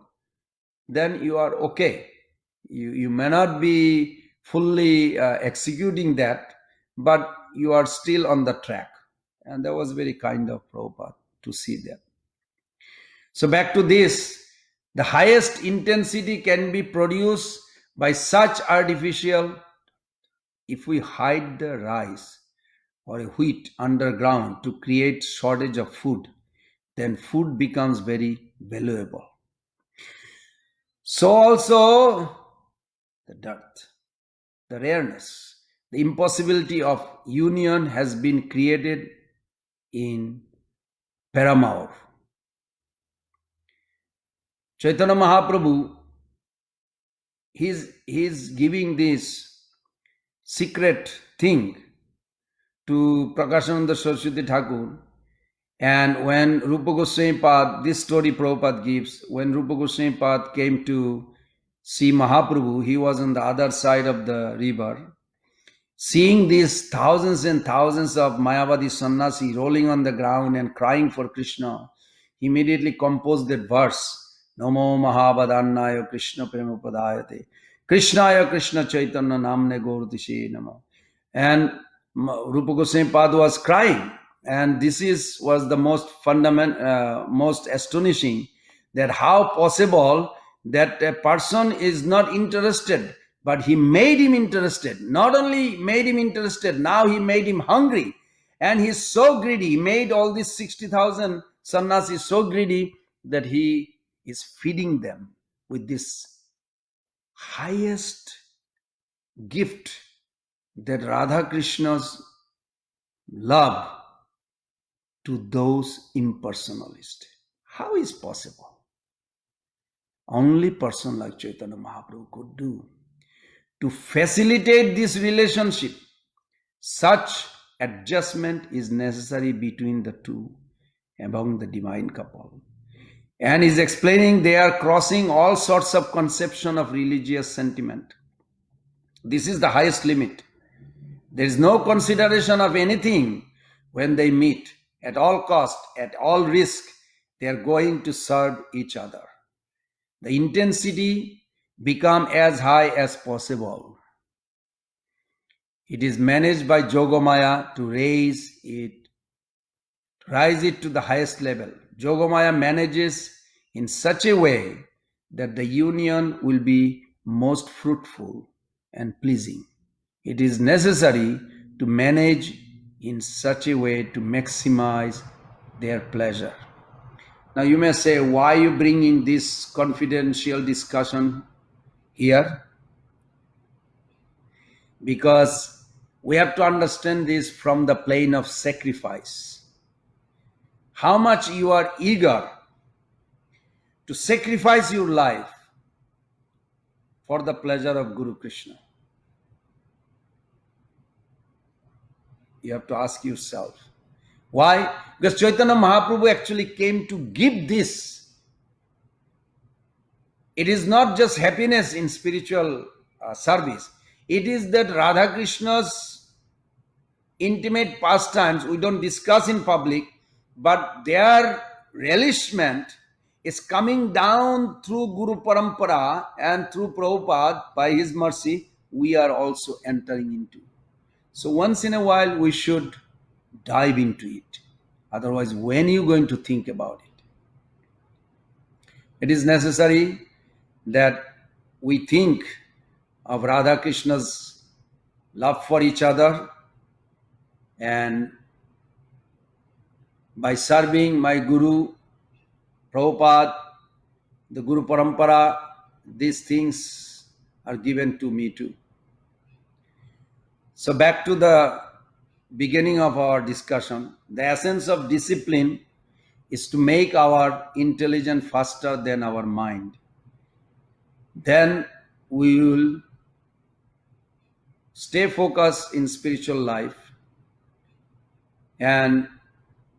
then you are okay. You may not be fully executing that, but you are still on the track. And that was very kind of Prabhupada to see that. So back to this, the highest intensity can be produced by such artificial. If we hide the rice or wheat underground to create shortage of food, then food becomes very valuable. So also the dearth, the rareness, the impossibility of union has been created in Paramaur. Chaitanya Mahaprabhu, he's giving this secret thing to Prakashananda Saraswati Thakur, And when Rupa Goswami Pad, this story Prabhupada gives, when Rupa Goswami Pad came to see Mahaprabhu, he was on the other side of the river. Seeing these thousands and thousands of Mayavadi sannyasi rolling on the ground and crying for Krishna, he immediately composed that verse, Namo Mahabadannaya Krishna Premapadayate, Krishnaya Krishna Chaitanya Namne Gauratishe Namo. And Rupa Goswami Pad was crying. And this was the most most astonishing, that how possible that a person is not interested, but he made him interested. Not only made him interested, now he made him hungry. And he's so greedy. He made all these 60,000 sannyasis so greedy that he is feeding them with this highest gift, that Radha Krishna's love to those impersonalists. How is possible? Only person like Chaitanya Mahaprabhu could do. To facilitate this relationship, such adjustment is necessary between the two, among the divine couple. And he's explaining they are crossing all sorts of conception of religious sentiment. This is the highest limit. There is no consideration of anything when they meet. At all cost, at all risk, they are going to serve each other. The intensity become as high as possible. It is managed by Yogamaya to raise it to the highest level. Yogamaya manages in such a way that the union will be most fruitful and pleasing. It is necessary to manage in such a way to maximize their pleasure. Now you may say, why are you bringing this confidential discussion here? Because we have to understand this from the plane of sacrifice. How much you are eager to sacrifice your life for the pleasure of Guru Krishna. You have to ask yourself. Why? Because Chaitanya Mahaprabhu actually came to give this. It is not just happiness in spiritual service. It is that Radha Krishna's intimate pastimes we don't discuss in public, but their relishment is coming down through Guru Parampara and through Prabhupada. By his mercy, we are also entering into. So once in a while, we should dive into it. Otherwise, when are you going to think about it? It is necessary that we think of Radha Krishna's love for each other, and by serving my Guru, Prabhupada, the Guru Parampara, these things are given to me too. So back to the beginning of our discussion, the essence of discipline is to make our intelligence faster than our mind. Then we will stay focused in spiritual life, and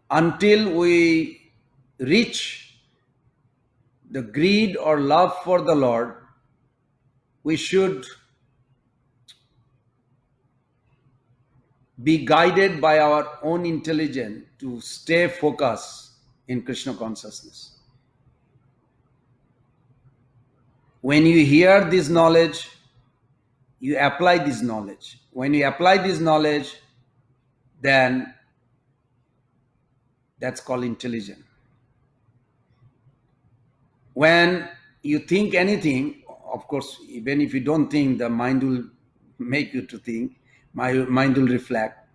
until we reach the greed or love for the Lord, we should be guided by our own intelligence to stay focused in Krishna consciousness. When you hear this knowledge, you apply this knowledge. When you apply this knowledge, then that's called intelligence. When you think anything, of course, even if you don't think, the mind will make you to think. My mind will reflect.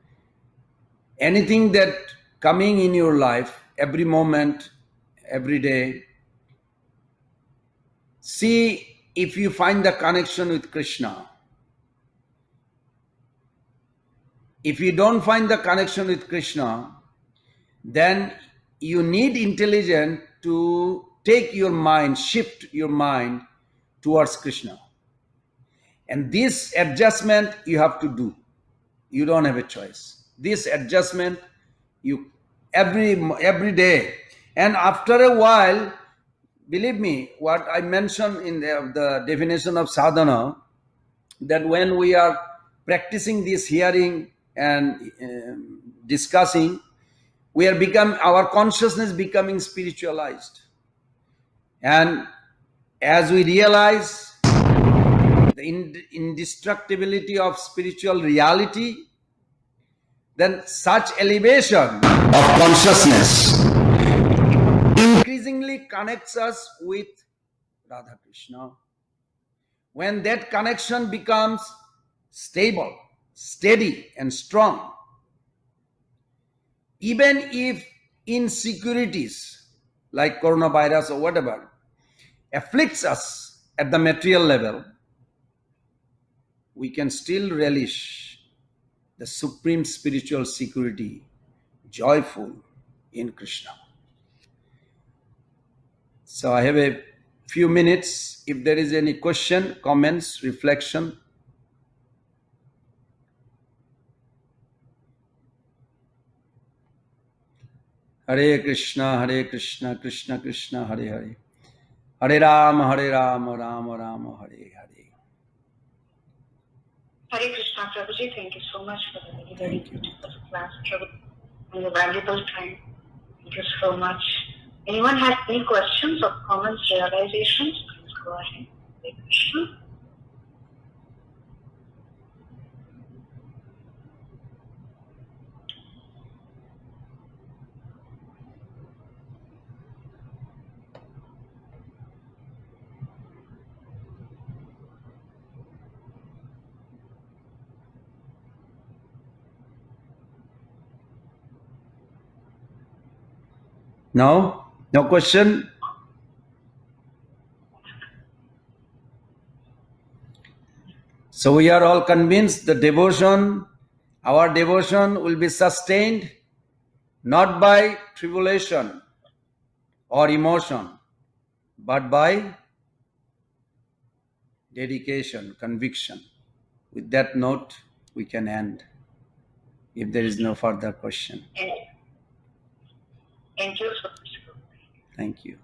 Anything that coming in your life, every moment, every day, see if you find the connection with Krishna. If you don't find the connection with Krishna, then you need intelligence to take your mind, shift your mind towards Krishna. And this adjustment you have to do. You don't have a choice. This adjustment you every day. And after a while, believe me, what I mentioned in the definition of sadhana, that when we are practicing this hearing and discussing, our consciousness becoming spiritualized. And as we realize the indestructibility of spiritual reality, then such elevation of consciousness increasingly connects us with Radha Krishna. When that connection becomes stable, steady, and strong, even if insecurities like coronavirus or whatever afflicts us at the material level, we can still relish the supreme spiritual security, joyful in Krishna. So I have a few minutes. If there is any question, comments, reflection. Hare Krishna, Krishna Krishna, Hare Hare. Hare Rama, Rama Rama, Hare Hare. Hare Krishna, Prabhuji. Thank you so much for the very beautiful class, and the valuable time. Thank you so much. Anyone has any questions or comments, realizations? Please go ahead. Hare Krishna. No? No question? So we are all convinced the devotion, our devotion will be sustained not by tribulation or emotion, but by dedication, conviction. With that note, we can end, if there is no further question. Thank you. Thank you.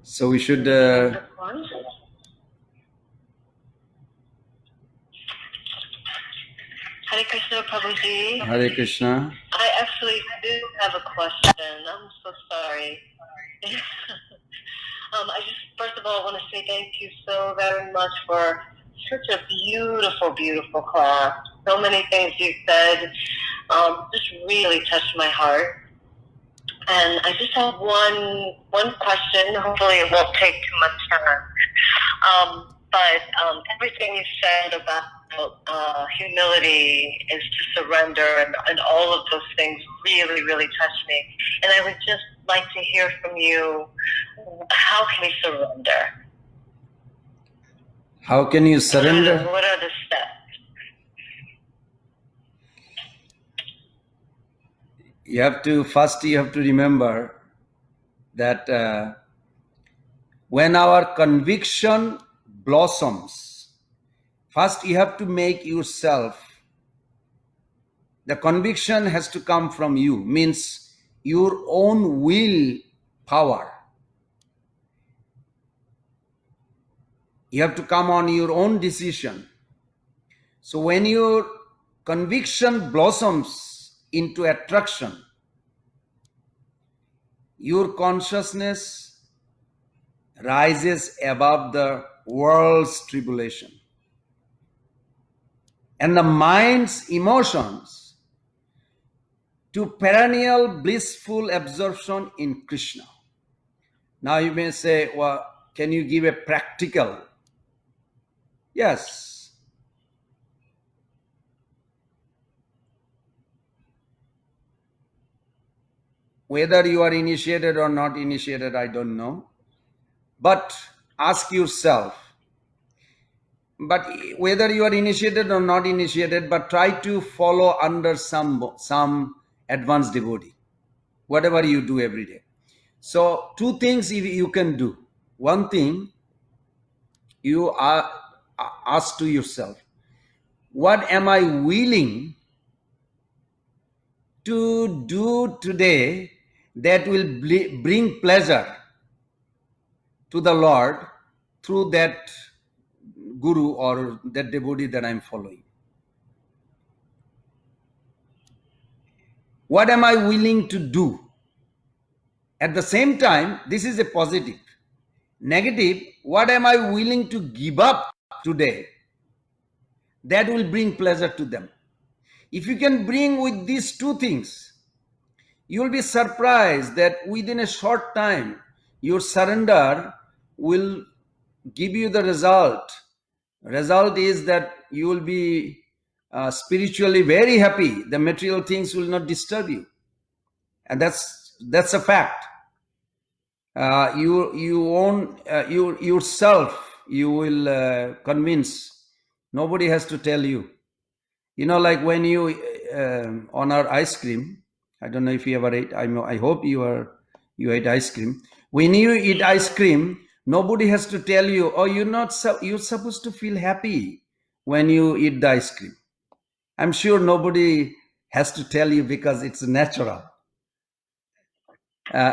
So we should... Hare Krishna, Prabhuji. Hare Krishna. I actually do have a question. I'm so sorry. I just, first of all, want to say thank you so very much for such a beautiful, beautiful class. So many things you said just really touched my heart. And I just have one question. Hopefully it won't take too much time. But everything you said about humility is to surrender, and all of those things really, really touched me. And I would just like to hear from you, how can we surrender? How can you surrender? What are the steps? You have to remember that when our conviction blossoms, first you have to make yourself, the conviction has to come from you, means your own will power. You have to come on your own decision. So when your conviction blossoms into attraction, your consciousness rises above the world's tribulation, and the mind's emotions to perennial blissful absorption in Krishna. Now you may say, well, can you give a practical? Yes. Whether you are initiated or not initiated, I don't know. But ask yourself, but whether you are initiated or not initiated, but try to follow under some advanced devotee, whatever you do every day. So two things you can do. One thing, you are ask to yourself, what am I willing to do today that will bring pleasure to the Lord through that guru or that devotee that I'm following? What am I willing to do? At the same time, this is a positive. Negative, what am I willing to give up today that will bring pleasure to them? If you can bring with these two things, you will be surprised that within a short time, your surrender will give you the result. Result is that you will be spiritually very happy. The material things will not disturb you, and that's a fact. You yourself, you will convince. Nobody has to tell you. You know, like when you honor ice cream. I don't know if you ever ate. I hope you ate ice cream. When you eat ice cream, nobody has to tell you, oh, you're supposed to feel happy when you eat the ice cream. I'm sure nobody has to tell you because it's natural.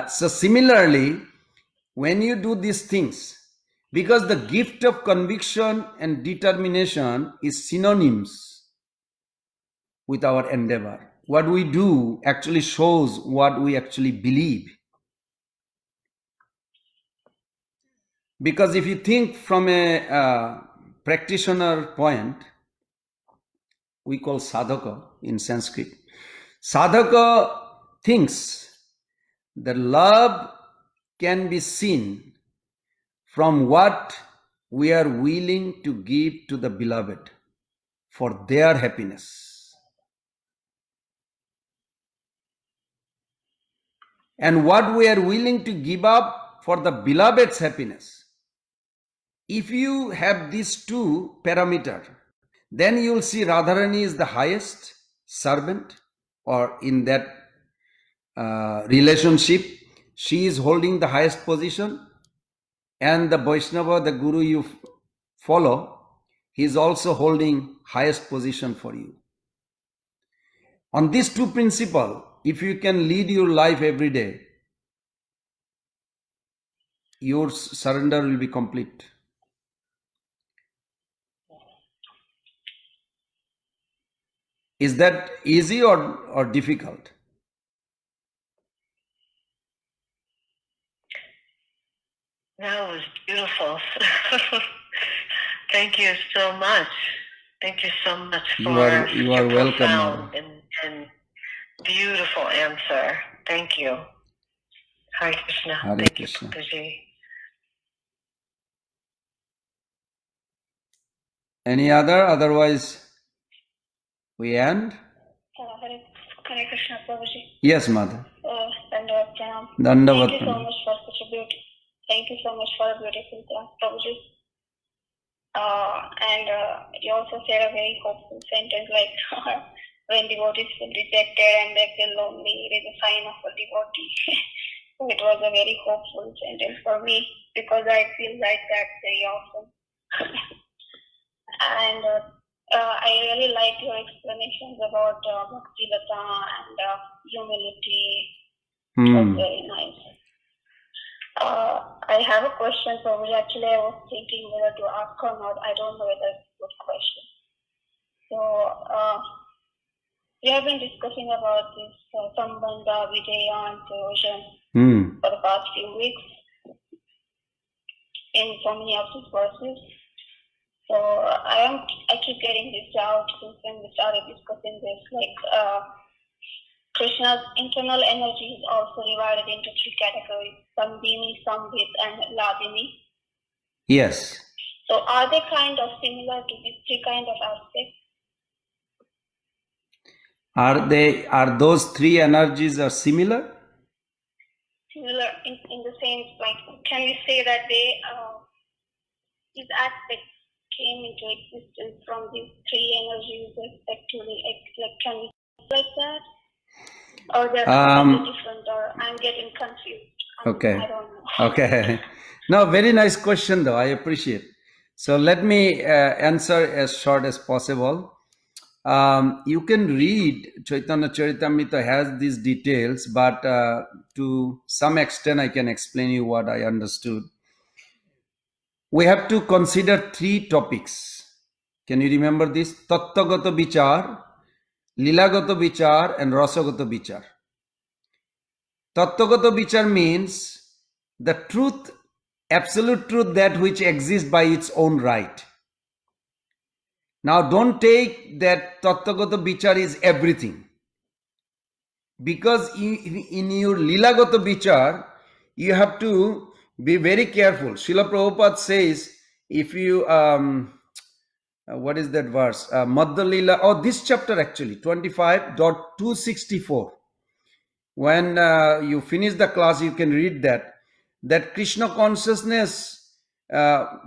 So similarly, when you do these things, because the gift of conviction and determination is synonyms with our endeavor. What we do actually shows what we actually believe. Because if you think from a practitioner point, we call sadhaka in Sanskrit. Sadhaka thinks that love can be seen from what we are willing to give to the beloved for their happiness. And what we are willing to give up for the beloved's happiness. If you have these two parameters, then you will see Radharani is the highest servant, or in that relationship, she is holding the highest position, and the Vaishnava, the guru you follow, he is also holding highest position for you. On these two principles, if you can lead your life every day, your surrender will be complete. Is that easy or difficult? That was beautiful. Thank you so much. Thank you so much for you are welcome, profound and beautiful answer. Thank you. Hare Krishna. Hare Thank Krishna. you, Prabhuji. Any other? Otherwise, we end. Hare Krishna, Prabhuji. Yes, Mother. Dandavat Pranam. Dandavat Thank you so Pranam. much for such a beautiful. Thank you so much for a beautiful class, Prabhuji. And you also said a very hopeful sentence like when devotees feel rejected and they feel lonely, it is a sign of a devotee. So it was a very hopeful sentence for me because I feel like that very often. And I really like your explanations about Bhakti Lata and humility. It was very nice. I have a question for you. Actually, I was thinking whether to ask or not. I don't know whether it's a good question. So, we have been discussing about this Sambandha, Videya, and Devotion for the past few weeks in so many of these verses. So, I keep getting this doubt since when we started discussing this, like, Krishna's internal energy is also divided into three categories: Sambhini, Sambhit, and Ladini. Yes. So are they kind of similar to these three kind of aspects? Are those three energies are similar? Similar in the sense, like, can we say that these aspects came into existence from these three energies respectively? Like, can we say like that? Or they're completely different, or I'm getting confused. Okay. I don't know. Okay. No, very nice question though. I appreciate. So let me answer as short as possible. You can read Chaitanya Charitamrita has these details, but to some extent I can explain you what I understood. We have to consider three topics. Can you remember this? Tattagata Vichar, Lilagata Vichar, and Rasagata Vichar. Tattagata Vichar means the truth, absolute truth, that which exists by its own right. Now don't take that Tattagata Vichar is everything. Because in your Lilagata Vichar, you have to be very careful. Srila Prabhupada says, if you, what is that verse? Madhya Lila, this chapter actually, 25.264. When you finish the class, you can read that Krishna consciousness,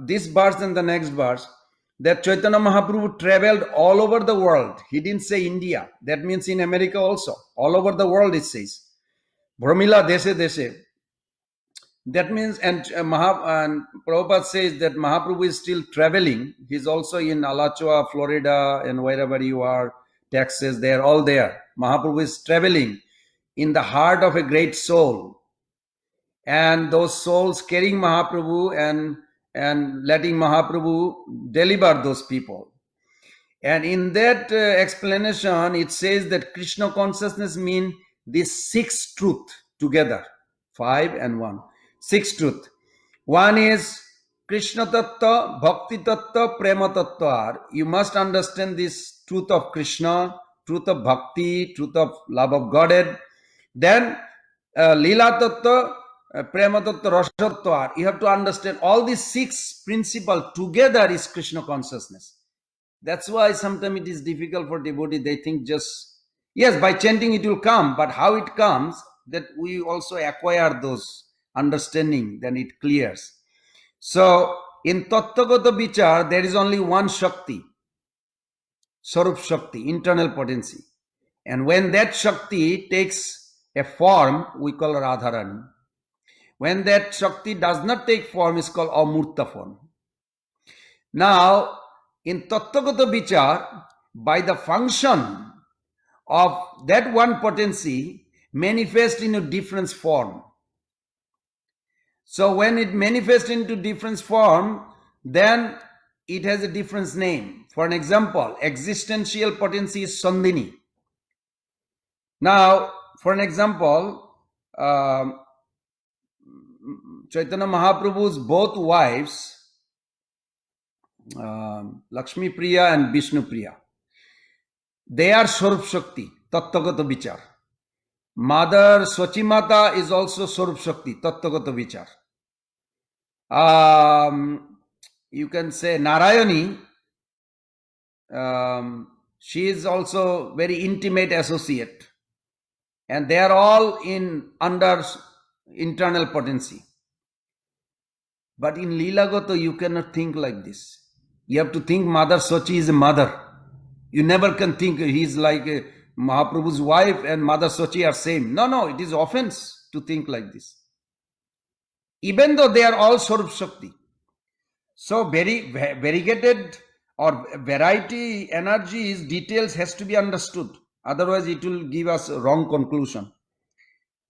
this verse and the next verse, that Chaitanya Mahaprabhu traveled all over the world. He didn't say India. That means in America also. All over the world it says. Brahmila deshe deshe. That means, and Prabhupada says that Mahaprabhu is still traveling. He's also in Alachua, Florida, and wherever you are, Texas, they're all there. Mahaprabhu is traveling in the heart of a great soul. And those souls carrying Mahaprabhu and letting Mahaprabhu deliver those people. And in that explanation, it says that Krishna consciousness means these six truths together. 5 and 1. 6 truth. One is Krishna Tattva, Bhakti Tattva, Prema Tattva. You must understand this truth of Krishna, truth of Bhakti, truth of love of Godhead. Then Lila Tattva, Prema Tattva, Rasa Tattva. You have to understand all these 6 principles together is Krishna consciousness. That's why sometimes it is difficult for devotee. They think just, yes, by chanting it will come, but how it comes, that we also acquire those understanding, then it clears. So in Tattagata Vichar, there is only one Shakti, Sarup Shakti, internal potency. And when that Shakti takes a form, we call Radharani. When that Shakti does not take form, it's called Amurta form. Now, in Tattagata Vichar, by the function of that one potency, manifest in a different form. So when it manifests into different form, then it has a different name. For an example, existential potency is Sandhini. Now, for an example, Chaitanya Mahaprabhu's both wives, Lakshmi Priya and Vishnu Priya, they are Swarup Shakti, Tattagata Vichar. Mother Swachimata is also Swarup Shakti, Tattagata Vichar. You can say Narayani, she is also very intimate associate. And they are all under internal potency. But in Leelagata, you cannot think like this. You have to think Mother Sochi is a mother. You never can think he is like Mahaprabhu's wife and Mother Sochi are same. No, it is offense to think like this. Even though they are all Swarup Shakti. So very variegated or variety energies, details has to be understood. Otherwise it will give us a wrong conclusion.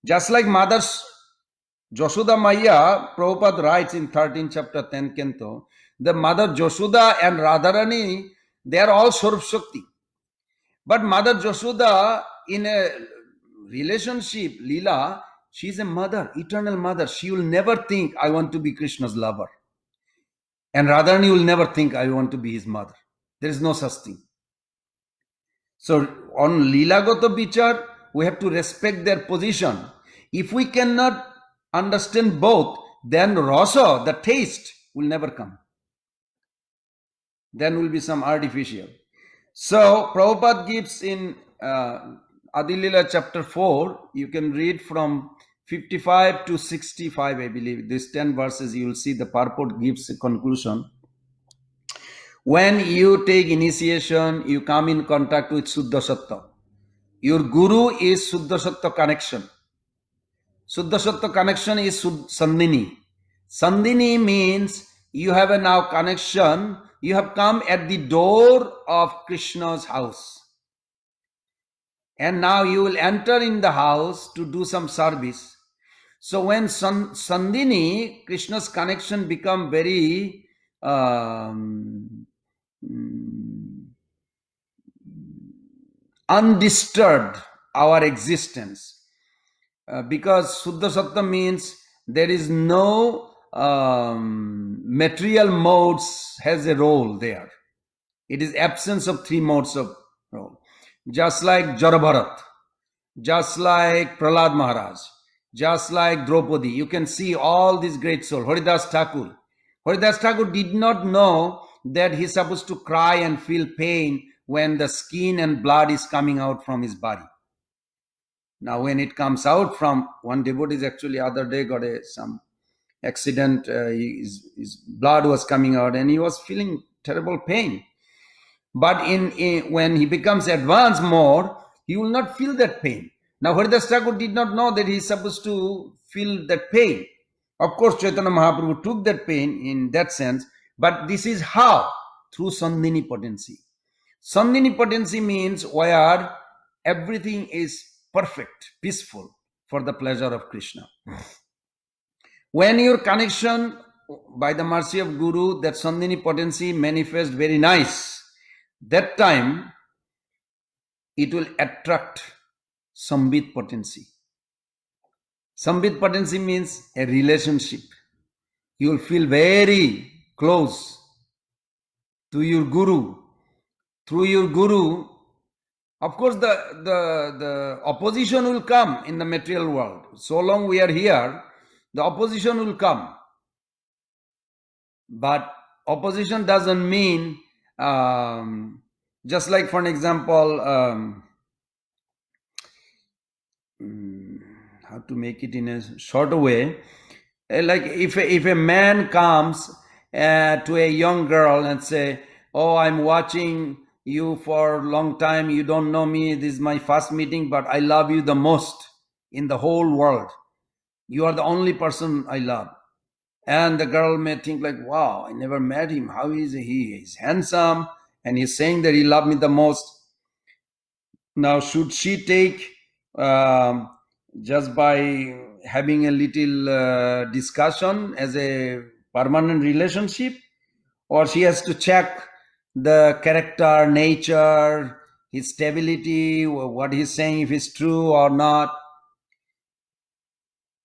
Just like Mother's Joshoda Maya, Prabhupada writes in 13th chapter 10th canto, the Mother Joshoda and Radharani, they are all Swarup Shakti. But Mother Joshoda in a relationship, Leela, she is a mother, eternal mother. She will never think, I want to be Krishna's lover. And Radharani will never think, I want to be his mother. There is no such thing. So on Leelagata Vichar, we have to respect their position. If we cannot understand both, then rasa, the taste, will never come. Then will be some artificial. So Prabhupada gives in Adilila chapter 4, you can read from 55 to 65, I believe. These 10 verses, you will see the purport gives a conclusion. When you take initiation, you come in contact with Suddha Sattva. Your guru is Suddha Sattva connection. Suddha Sattva connection is Sandhini. Sandhini means you have a now connection. You have come at the door of Krishna's house. And now you will enter in the house to do some service. So when Sandini, Krishna's connection become very undisturbed our existence. Because Suddha Sattva means there is no material modes has a role there. It is absence of three modes of role. Just like Jarabharat, just like Prahlad Maharaj, just like Draupadi. You can see all these great souls. Haridas Thakur. Haridas Thakur did not know that he's supposed to cry and feel pain when the skin and blood is coming out from his body. Now, when it comes out from one devotee, actually other day got some accident. His blood was coming out and he was feeling terrible pain. But when he becomes advanced more, he will not feel that pain. Now, Haridas Thakur did not know that he is supposed to feel that pain. Of course, Chaitanya Mahaprabhu took that pain in that sense, but this is how? Through Sandhini potency. Sandhini potency means where everything is perfect, peaceful for the pleasure of Krishna. When your connection, by the mercy of Guru, that Sandhini potency manifests very nice, that time it will attract Sambit potency. Sambit potency means a relationship. You will feel very close to your Guru. Through your Guru, of course, the opposition will come in the material world. So long we are here, the opposition will come. But opposition doesn't mean, just like for an example, how to make it in a shorter way, like if a man comes to a young girl and say, oh, I'm watching you for a long time, you don't know me, this is my first meeting, but I love you the most in the whole world. You are the only person I love. And the girl may think like, wow, I never met him. How is he? He's handsome and he's saying that he loved me the most. Now, should she take just by having a little discussion as a permanent relationship, or she has to check the character, nature, his stability, what he's saying, if it's true or not?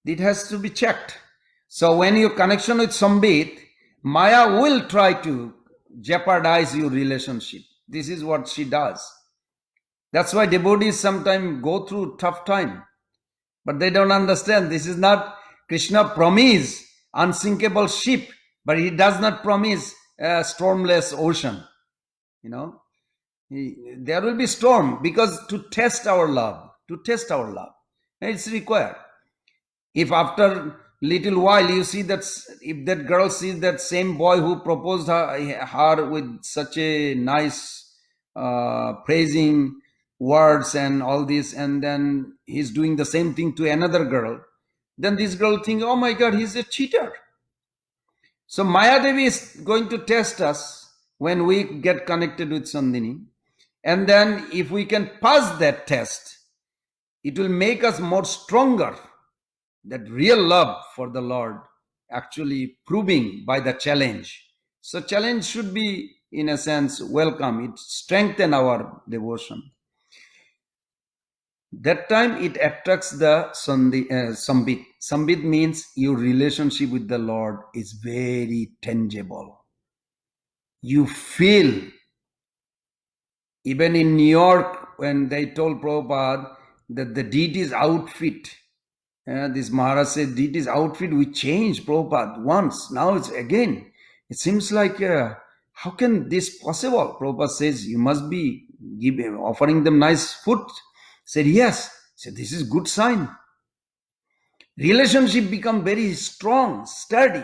It has to be checked. So when your connection with Sambit, Maya will try to jeopardize your relationship. This is what she does. That's why devotees sometimes go through tough time. But they don't understand. This is not Krishna promise unsinkable ship, but he does not promise a stormless ocean. You know, there will be storm because to test our love, it's required. If after little while you see that, if that girl sees that same boy who proposed her with such a nice praising words and all this, and then he's doing the same thing to another girl, then this girl think, oh my God, he's a cheater. So Maya Devi is going to test us when we get connected with Sandhini. And then if we can pass that test, it will make us more stronger. That real love for the Lord actually proving by the challenge. So challenge should be, in a sense, welcome. It strengthens our devotion. That time it attracts the Sambit. Sambit means your relationship with the Lord is very tangible. You feel, even in New York, when they told Prabhupada that the deity's outfit, this Maharaj said, deity's outfit, we changed Prabhupada once. Now it's again. It seems like, how can this possible? Prabhupada says, you must be offering them nice food. Said, yes. Said, this is good sign. Relationship become very strong, sturdy.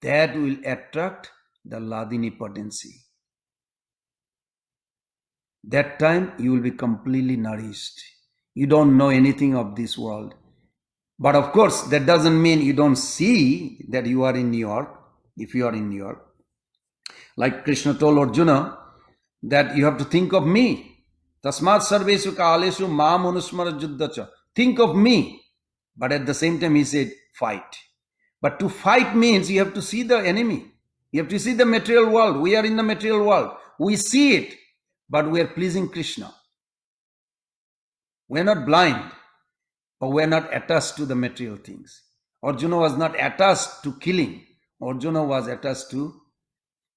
That will attract the Ladini potency. That time you will be completely nourished. You don't know anything of this world. But of course, that doesn't mean you don't see that you are in New York. If you are in New York, like Krishna told Arjuna, that you have to think of me. Tasmat sarvesu kaleshu mam anusmara juddhacha. Think of me. But at the same time, he said, fight. But to fight means you have to see the enemy. You have to see the material world. We are in the material world. We see it, but we are pleasing Krishna. We are not blind, but we are not attached to the material things. Arjuna was not attached to killing. Arjuna was attached to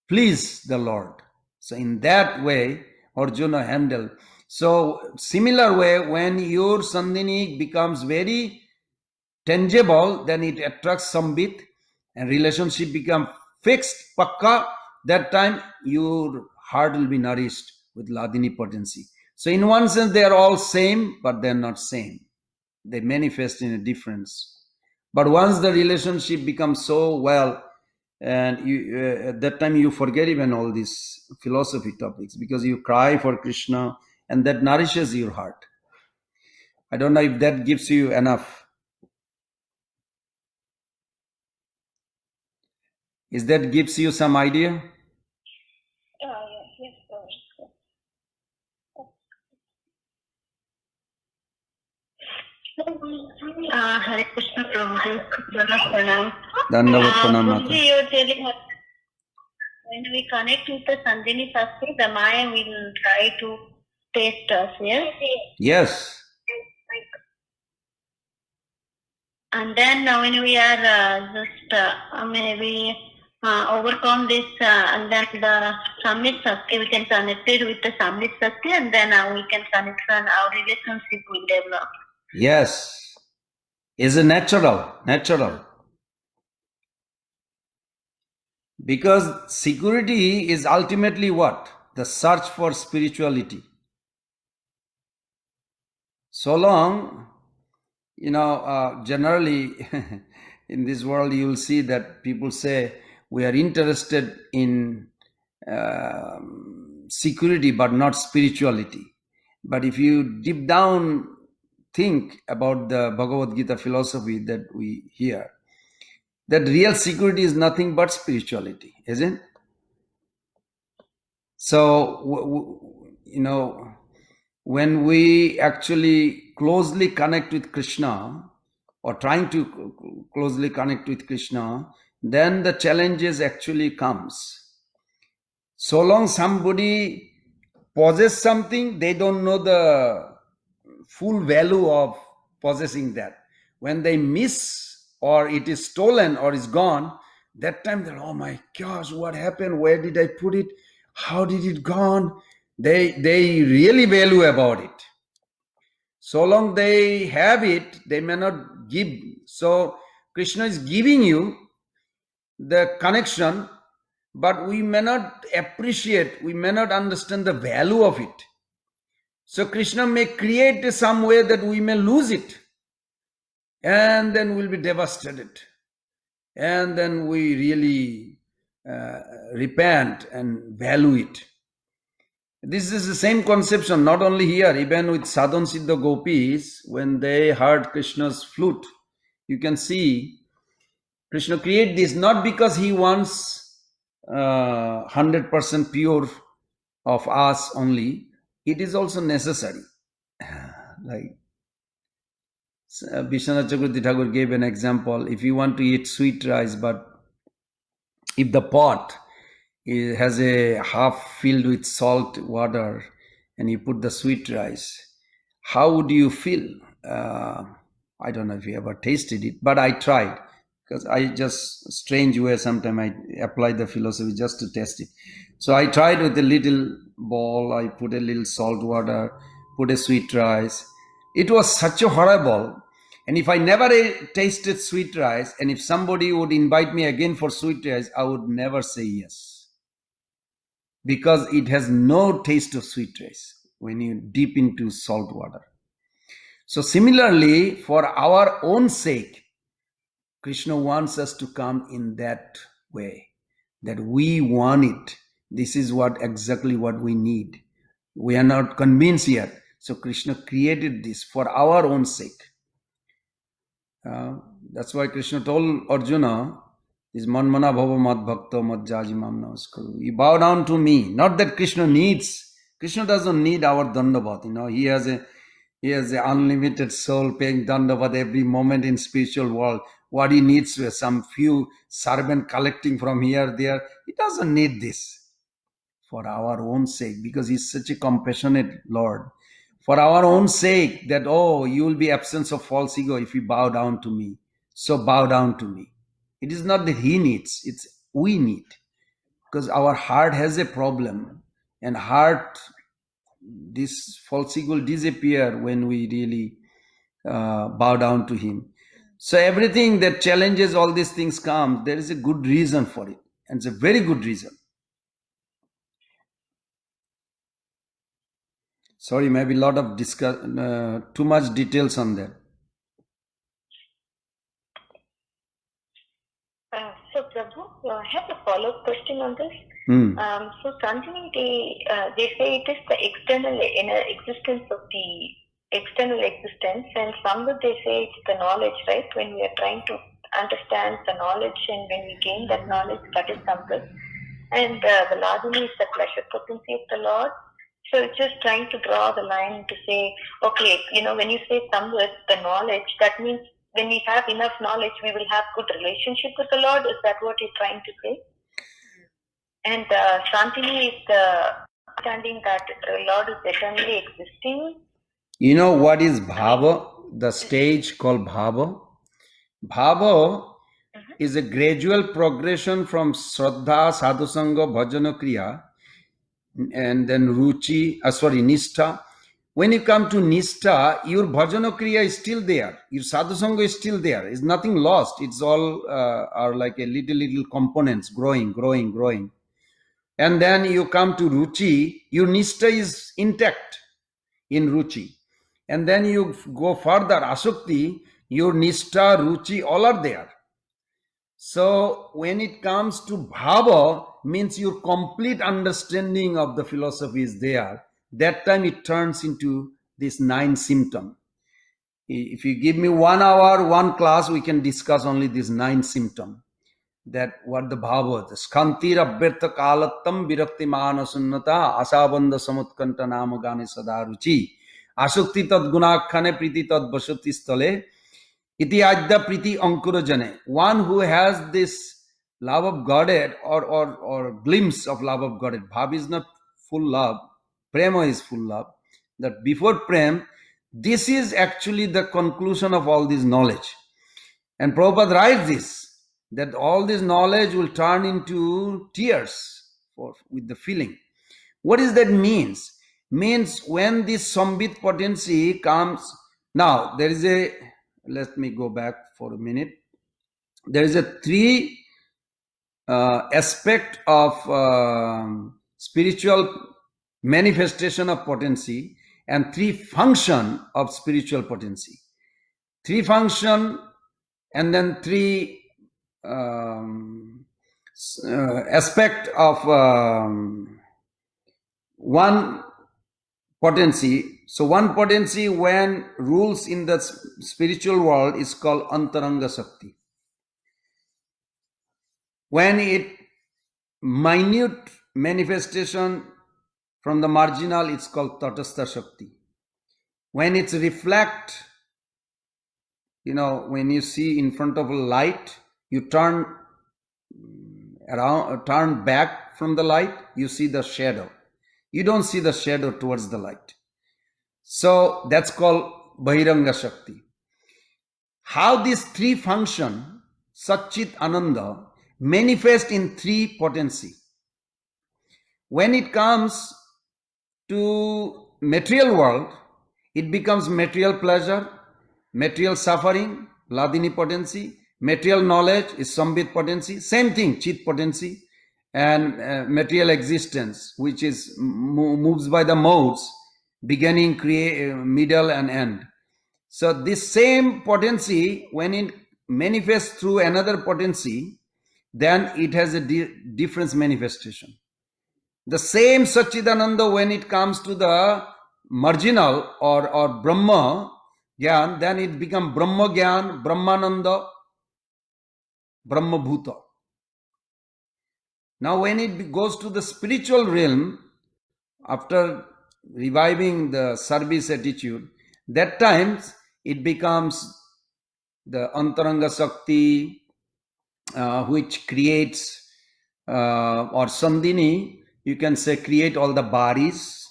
please the Lord. So in that way, Arjuna handled. So similar way, when your Sandhini becomes very tangible, then it attracts sambit and relationship become fixed, pakka. That time your heart will be nourished with Ladini potency. So in one sense, they are all same, but they're not same. They manifest in a difference. But once the relationship becomes so well, and you, at that time you forget even all these philosophy topics, because you cry for Krishna and that nourishes your heart. I don't know if that gives you enough. Is that gives you some idea? Yes, sir. Hare Krishna Prabhuji, Pranam. Dandavat pranam mata. Prabhuji, you're telling us when we connect with the Sandhini Shakti, the Maya will try to taste us, yes? Yes. And then when we are maybe overcome this, and then the Samit Shakti, we can connect it with the Samit Shakti, and then we can connect and our relationship will develop. Yes. Is a natural. Because security is ultimately what? The search for spirituality. So long, generally in this world you will see that people say we are interested in security but not spirituality. But if you deep down think about the Bhagavad Gita philosophy that we hear, that real security is nothing but spirituality, isn't it? So, when we actually closely connect with Krishna, or trying to closely connect with Krishna, then the challenges actually comes. So long somebody possess something, they don't know the full value of possessing that. When they miss, or it is stolen or is gone, that time they're, oh my gosh, what happened? Where did I put it? How did it gone? They really value about it. So long they have it, they may not give. So Krishna is giving you the connection, but we may not appreciate, we may not understand the value of it. So Krishna may create some way that we may lose it, and then we'll be devastated. And then we really repent and value it. This is the same conception, not only here, even with Sadhan Siddha Gopis, when they heard Krishna's flute, you can see Krishna create this not because he wants 100% pure of us only, it is also necessary. Like Vishwanath Chakravarti Thakur gave an example. If you want to eat sweet rice, but if the pot has a half filled with salt water and you put the sweet rice, how would you feel? I don't know if you ever tasted it, but I tried, because I just strange way sometimes I apply the philosophy just to test it. So I tried with a little bowl, I put a little salt water, put a sweet rice. It was such a horrible. And if I never tasted sweet rice, and if somebody would invite me again for sweet rice, I would never say yes, because it has no taste of sweet rice when you dip into salt water. So similarly, for our own sake, Krishna wants us to come in that way, that we want it. This is exactly what we need. We are not convinced yet. So Krishna created this for our own sake. That's why Krishna told Arjuna, is manmana bhava mad bhakta mad jajimam namaskaru. You bow down to me. Not that Krishna doesn't need our dandavat. He has an unlimited soul paying dandavat every moment in spiritual world. What he needs is some few servant collecting from here, there. He doesn't need this for our own sake, because he's such a compassionate Lord. For our own sake, that, you will be absence of false ego if you bow down to me. So bow down to me. It is not that he needs, it's we need. Because our heart has a problem. And this false ego will disappear when we really bow down to him. So everything that challenges all these things comes, there is a good reason for it. And it's a very good reason. Sorry, maybe a lot of too much details on that. So, Prabhu, I have a follow-up question on this. So, Sanjani, they say it is the external inner existence of the external existence, and somewhere they say it's the knowledge, right? When we are trying to understand the knowledge, and when we gain that knowledge, that is Samvit. And the Ladini is the pleasure potency of the Lord. So it's just trying to draw the line to say, okay, when you say Samvit, the knowledge, that means when we have enough knowledge, we will have good relationship with the Lord. Is that what you're trying to say? And Shantini is the understanding that the Lord is eternally existing. You know what is bhava? The stage called bhava? Bhava is a gradual progression from Shraddha, Sadhusanga, Bhajana Kriya, and then Nishtha. When you come to Nishtha, your Bhajana Kriya is still there. Your Sadhusanga is still there. It's nothing lost. It's all are like a little components growing. And then you come to Ruchi, your Nishtha is intact in Ruchi. And then you go further, Asukti, your Nishtha, Ruchi, all are there. So when it comes to Bhava, means your complete understanding of the philosophy is there. That time it turns into this 9 symptom. If you give me 1 hour, 1 class, we can discuss only this 9 symptom. That what the bhava, the skantir abhyartha kalattam virakti mana sunnata asabandha samutkanta namagane sadaruchi asukti tad gunakhane priti tad basati stale iti adya priti ankurajane. One who has this love of Godhead or glimpse of love of Godhead. Bhav is not full love, prema is full love. That before prem, this is actually the conclusion of all this knowledge. And Prabhupada writes this, that all this knowledge will turn into tears with the feeling. What does that means? Means when this Sambit potency comes, now there is let me go back for a minute. There is a 3 aspect of spiritual manifestation of potency and 3 function of spiritual potency. 3 function and then 3 aspect of one potency. So one potency when rules in the spiritual world is called Antaranga Shakti. When it minute manifestation from the marginal, it's called Tatastha Shakti. When it's reflect, when you see in front of a light, you turn back from the light, you see the shadow. You don't see the shadow towards the light. So that's called Bahiranga Shakti. How these 3 function, Satchit Ananda, manifest in 3 potency. When it comes to material world, it becomes material pleasure, material suffering, Ladini potency, material knowledge is Sambit potency, same thing, Chit potency, and material existence, which is moves by the modes, beginning, middle, and end. So this same potency, when it manifests through another potency, then it has a different manifestation. The same Satchidananda, when it comes to the marginal or Brahma, Gyan, then it becomes Brahma Gyan, Brahmananda, Brahma Bhuta. Now when it goes to the spiritual realm, after reviving the service attitude, that times it becomes the Antaranga Sakti, which creates, or Sandini, you can say, create all the bodies,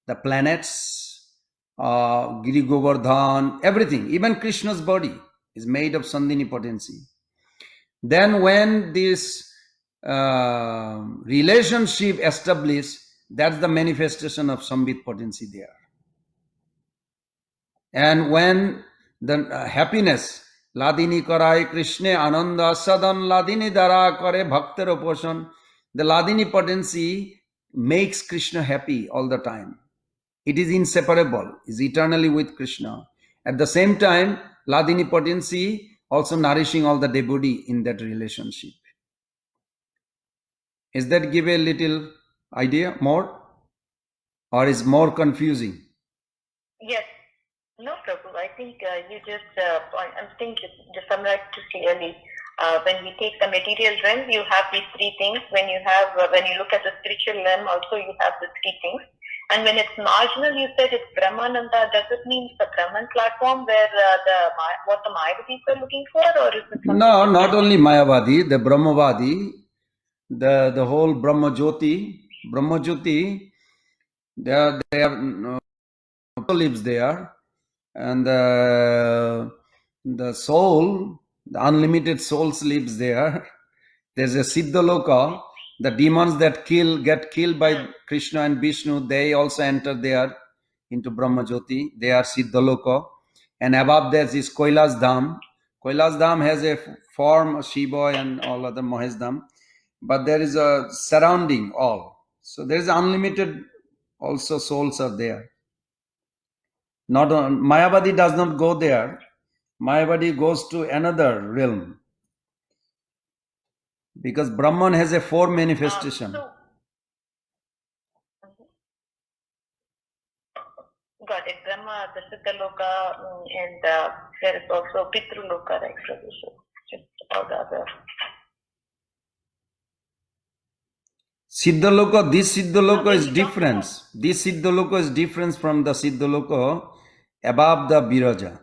the planets, Giri Govardhan, everything. Even Krishna's body is made of Sandini potency. Then when this relationship established, that's the manifestation of Sambit potency there. And when the happiness, Ladini karai Krishna Ananda Sadan Ladini Dara kare Bhaktar Oposan, the Ladini potency makes Krishna happy all the time. It is inseparable, is eternally with Krishna. At the same time, Ladini potency also nourishing all the devotee in that relationship. Is that give a little idea more? Or is more confusing? Yes. No, Prabhu. I think you just, I think you summarized too clearly. When we take the material realm, you have these three things. When you have, when you look at the spiritual realm, also you have the three things. And when it's marginal, you said it's Brahmananda. Does it mean the Brahman platform where what the Mayavadis are looking for, or is it something No, different? not only Mayavadi, the Brahmavadi, the whole Brahma Jyoti, they are lives there, and the soul, the unlimited souls lives there. There's a Siddhaloka. The demons that get killed by Krishna and Vishnu, they also enter there into Brahma Jyoti. They are Siddhaloka. And above that is Kailas Dham. Kailas Dham has a form of Shiva and all other Mahesh Dham. But there is a surrounding all. So there is unlimited also souls are there. Not Mayavadi does not go there. Mayavadi goes to another realm. Because Brahman has a four manifestation. Got it. Brahma, the Siddhaloka, and there is also Pitruloka, right? So just about the other. Siddhaloka, this Siddhaloka is different. This Siddhaloka is different from the Siddhaloka above the Viraja.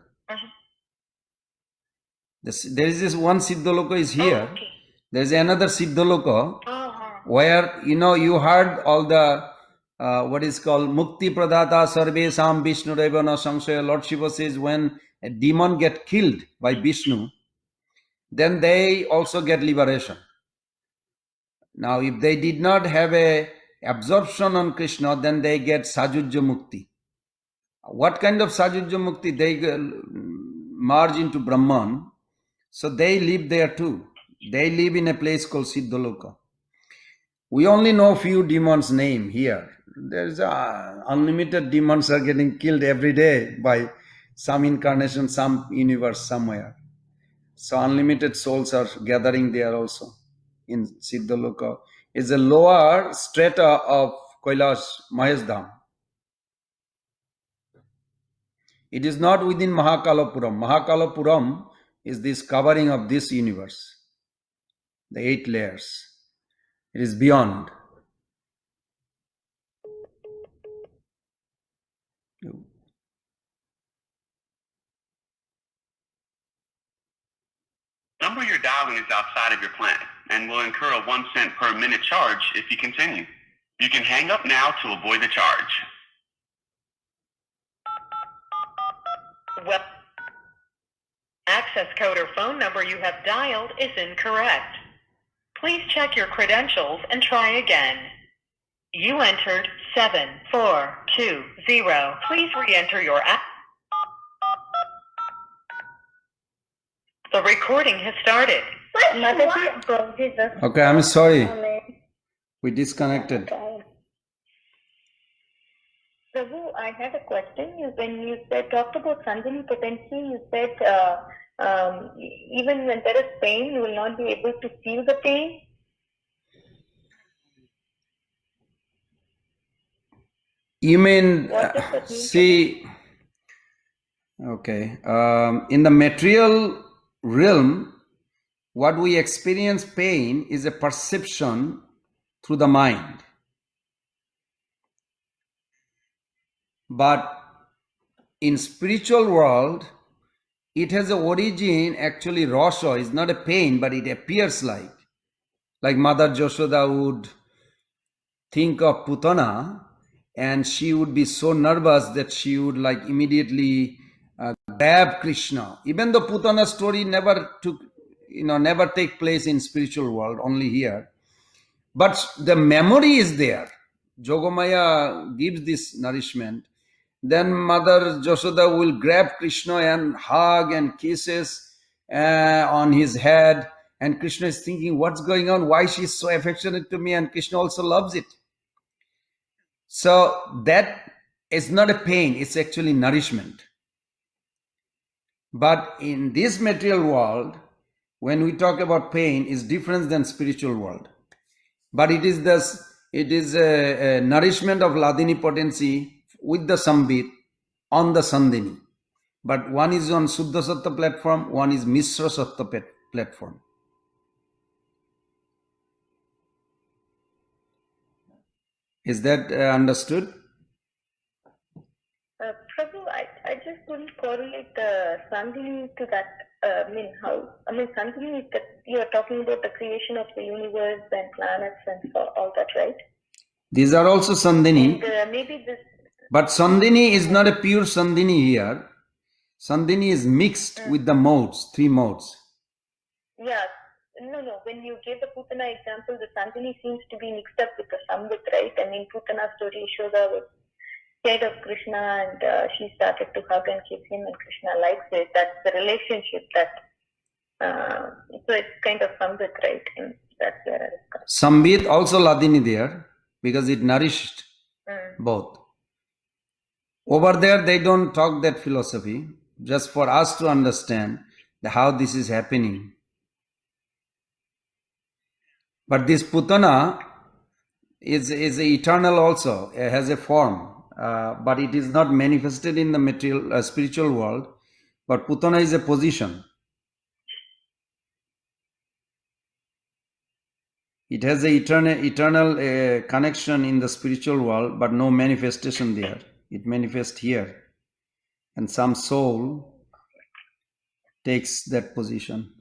There is this one Siddhaloka is here. Okay. There is another Siddhaloka where, you heard all the, what is called Mukti Pradata Sarve Sam Vishnu Revana Samshaya. Lord Shiva says when a demon get killed by Vishnu, then they also get liberation. Now, if they did not have a absorption on Krishna, then they get Sajujya Mukti. What kind of Sajujya Mukti? They merge into Brahman. So they live there too. They live in a place called Siddhaloka. We only know few demons' name here. There's unlimited demons are getting killed every day by some incarnation, some universe somewhere. So unlimited souls are gathering there also in Siddhaloka. It's a lower strata of Kailash Mahesdham. It is not within Mahakalapuram. Mahakalapuram is this covering of this universe, the 8 layers. It is beyond. Number you're dialing is outside of your plan and will incur a 1 cent per minute charge if you continue. You can hang up now to avoid the charge. Well, access code or phone number you have dialed is incorrect. Please check your credentials and try again. You entered 7420. Please re-enter your app. The recording has started. Okay, I'm sorry. We disconnected. Prabhu, I had a question. When you talked about Sandhini potency, you said even when there is pain, you will not be able to feel the pain. You mean, What does that mean? see, Okay. In the material realm, what we experience pain is a perception through the mind. But in spiritual world, it has an origin, actually Rasha is not a pain, but it appears like Mother Yashoda would think of Putana, and she would be so nervous that she would like immediately grab Krishna. Even though Putana's story never take place in spiritual world, only here. But the memory is there. Jogamaya gives this nourishment. Then Mother Yashoda will grab Krishna and hug and kisses on his head. And Krishna is thinking, what's going on? Why she's so affectionate to me? And Krishna also loves it. So that is not a pain, it's actually nourishment. But in this material world, when we talk about pain, is different than spiritual world. But it is a nourishment of Ladini potency with the Sambit on the Sandini. But one is on Suddha Sattva platform, one is Mishra Sattva platform. Is that understood? Prabhu, I just couldn't correlate the Sandhini to that. Sandhini is that you are talking about the creation of the universe and planets and all that, right? These are also Sandhini. And maybe this. But Sandhini is not a pure Sandhini here. Sandhini is mixed with the modes, 3 modes. Yeah. No. When you gave the Putana example, the Sandhini seems to be mixed up with the Sambit, right? I mean, Putana's story Yashoda was scared of Krishna and she started to hug and kiss him and Krishna likes it. That's the relationship that, so it's kind of Sambit, right? And that's where I was Sambit also Ladini there because it nourished both. Over there, they don't talk that philosophy, just for us to understand how this is happening. But this Putana is eternal also, it has a form, but it is not manifested in the material spiritual world. But Putana is a position. It has an eternal connection in the spiritual world, but no manifestation there. It manifests here. And some soul takes that position.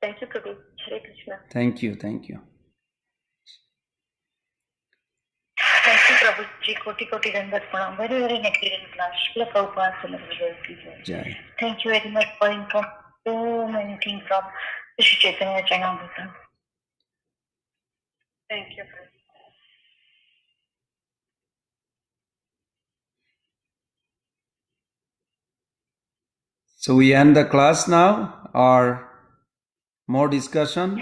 Thank you, Prabhu. Hare Krishna. Thank you. Thank you, Prabhu. Koti Dandat Pranam. Very, very excellent class. Shila Prabhupada. Jai. Thank you very much for informing so many things from Sri Chaitanya Charanamrita. Thank you, Prabhu. So we end the class now, or more discussion?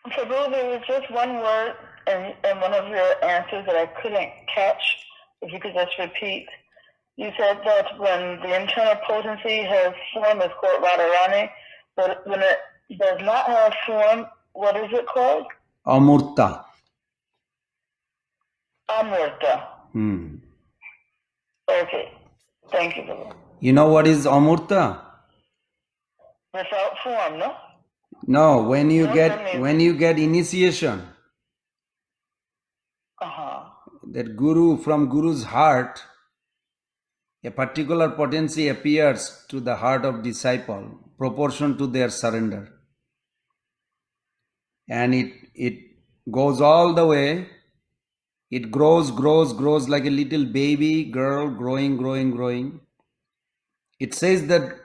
Prabhu, there was just one word in one of your answers that I couldn't catch. If you could just repeat. You said that when the internal potency has form, it's called Radharani, but when it does not have form, what is it called? Amurta. Amurta. Okay. Thank you, Prabhu. You know what is Amurta? Without form, no? No, when you get initiation, that from Guru's heart, a particular potency appears to the heart of disciple, proportion to their surrender. And it goes all the way. It grows like a little baby girl, growing. It says that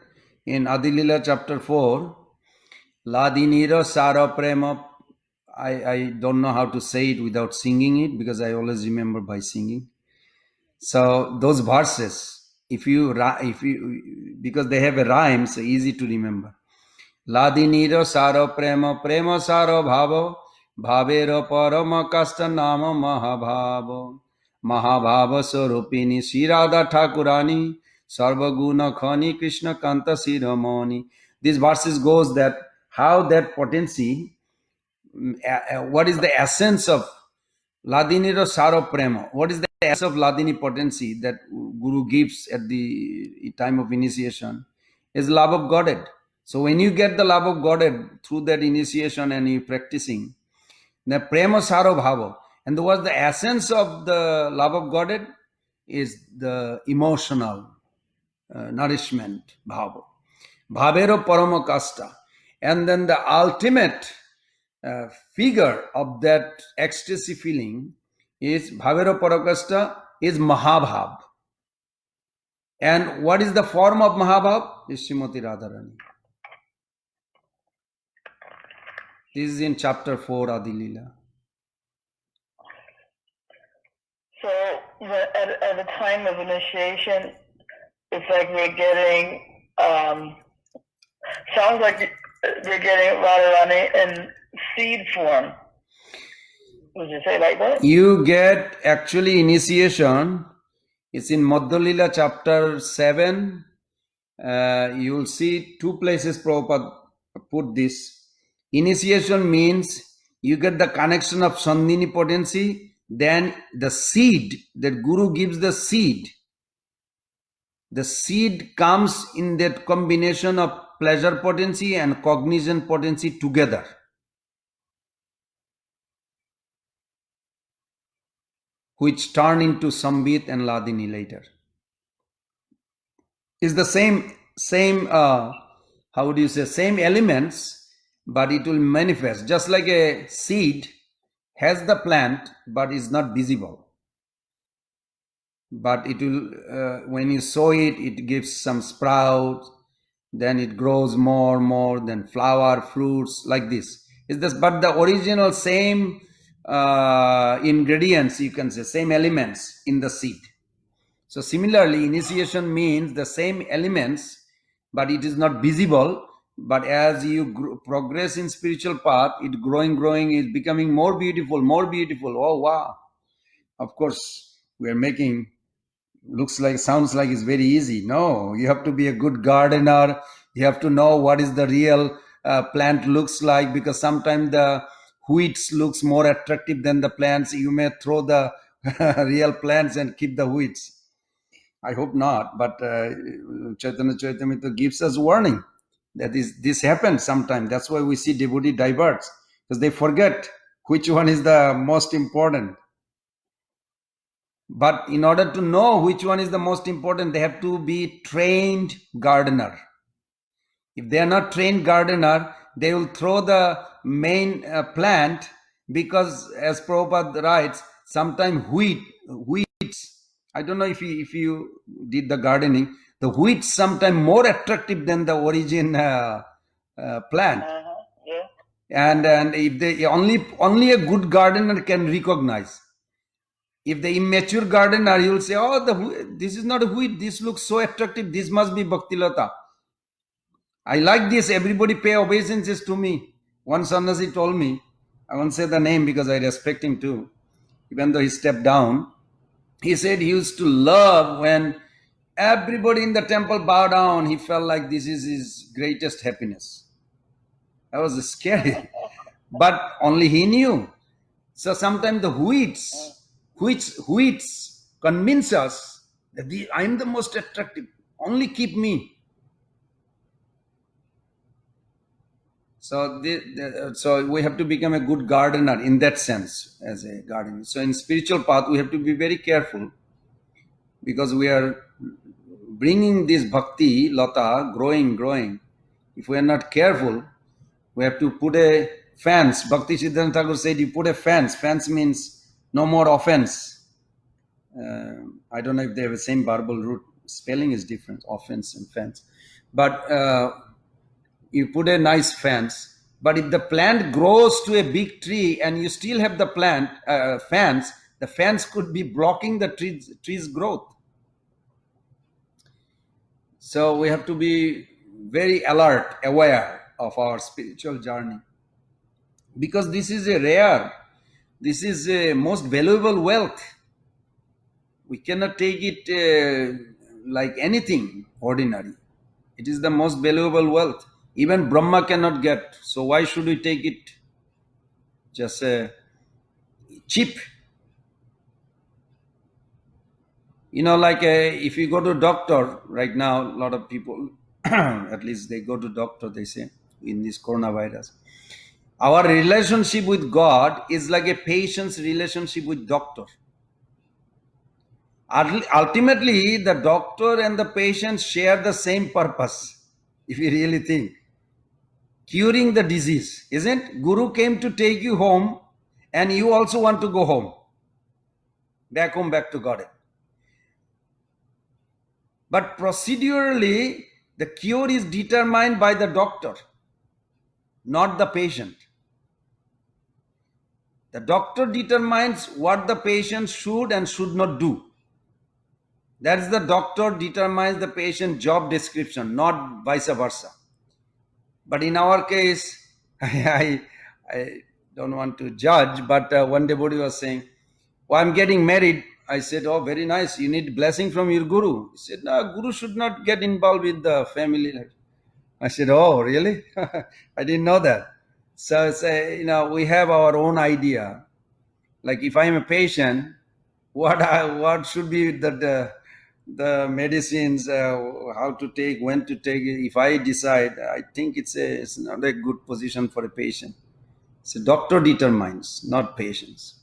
in Adilila chapter 4, Ladinira Sara Prema, I don't know how to say it without singing it because I always remember by singing. So those verses, because they have a rhyme, so easy to remember. Ladinira Sara Prema, Prema Sara Bhava, Bhavera Parama Kasta Nama Mahabhava, Mahabhava Sarupini, Shirada Thakurani, Sarvaguna Khani, Krishna Kanta Siramani. These verses goes that how that potency, what is the essence of Ladini ro saro prema. What is the essence of Ladini potency that Guru gives at the time of initiation? Is love of Godhead. So when you get the love of Godhead through that initiation and you practicing, the prema saro bhava. And what the essence of the love of Godhead is the emotional nourishment, bhava. Bhavero parama kasta. And then the ultimate figure of that ecstasy feeling is bhavero parakasta is mahabhav. And what is the form of mahabhav? Is Srimati Radharani. This is in chapter 4 Adi Leela. So at the time of initiation, it's like we're getting, sounds like we're getting Radharani in seed form. Would you say like that? You get actually initiation. It's in Madhya Leela chapter 7. You will see two places Prabhupada put this. Initiation means you get the connection of Sandhini potency, then the seed, that Guru gives the seed. The seed comes in that combination of pleasure potency and cognition potency together. Which turn into Sambit and Ladini later. Is the same same elements, but it will manifest just like a seed has the plant but is not visible, but it will when you sow it, it gives some sprouts, then it grows more, then flower, fruits, like this. Is this, but the original same ingredients, you can say, same elements in the seed. So similarly, initiation means the same elements, but it is not visible. But as you progress in spiritual path, it growing, is becoming more beautiful. Oh wow! Of course, we are making sounds like it's very easy. No, you have to be a good gardener. You have to know what is the real plant looks like, because sometimes the wheats looks more attractive than the plants. You may throw the real plants and keep the wheats. I hope not, but Chaitanya Charitamrita gives us warning that this happens sometimes. That's why we see devotee diverts, because they forget which one is the most important. But in order to know which one is the most important, they have to be trained gardener. If they are not trained gardener, they will throw the main plant, because as Prabhupada writes, sometimes wheats, I don't know if you did the gardening, the wheats sometimes more attractive than the origin plant. Yeah. And if they only a good gardener can recognize. If the immature gardener, you will say, oh, this is not a wheat, this looks so attractive, this must be Bhaktilata. I like this, everybody pay obeisances to me. One sannyasi told me, I won't say the name because I respect him too, even though he stepped down. He said he used to love when everybody in the temple bow down. He felt like this is his greatest happiness. That was scary, but only he knew. So sometimes the wheats convince us that I am the most attractive. Only keep me. So we have to become a good gardener in that sense, as a gardener. So in spiritual path, we have to be very careful, because we are bringing this bhakti lata growing. If we are not careful, we have to put a fence. Bhakti Siddhanta Thakur said, you put a fence. Fence means no more offense. I don't know if they have the same verbal root. Spelling is different, offense and fence. But you put a nice fence. But if the plant grows to a big tree and you still have the fence, the fence could be blocking the tree's growth. So we have to be very alert, aware of our spiritual journey, because this is a most valuable wealth. We cannot take it like anything ordinary. It is the most valuable wealth. Even Brahma cannot get. So why should we take it just cheap? Like if you go to doctor right now, a lot of people, at least they go to doctor, they say, in this coronavirus. Our relationship with God is like a patient's relationship with doctor. Ultimately, the doctor and the patient share the same purpose, if you really think. Curing the disease, isn't? Guru came to take you home, and you also want to go home. Back home, back to God. But procedurally, the cure is determined by the doctor, not the patient. The doctor determines what the patient should and should not do. That's the doctor determines the patient job description, not vice versa. But in our case, I don't want to judge, but one devotee was saying, "Oh, I'm getting married." I said, "Oh, very nice. You need blessing from your guru." He said, "No, guru should not get involved with the family life." I said, "Oh, really?" I didn't know that. So it's we have our own idea. Like if I'm a patient, what should be the medicines, how to take, when to take it. If I decide, I think it's not a good position for a patient. So doctor determines, not patients.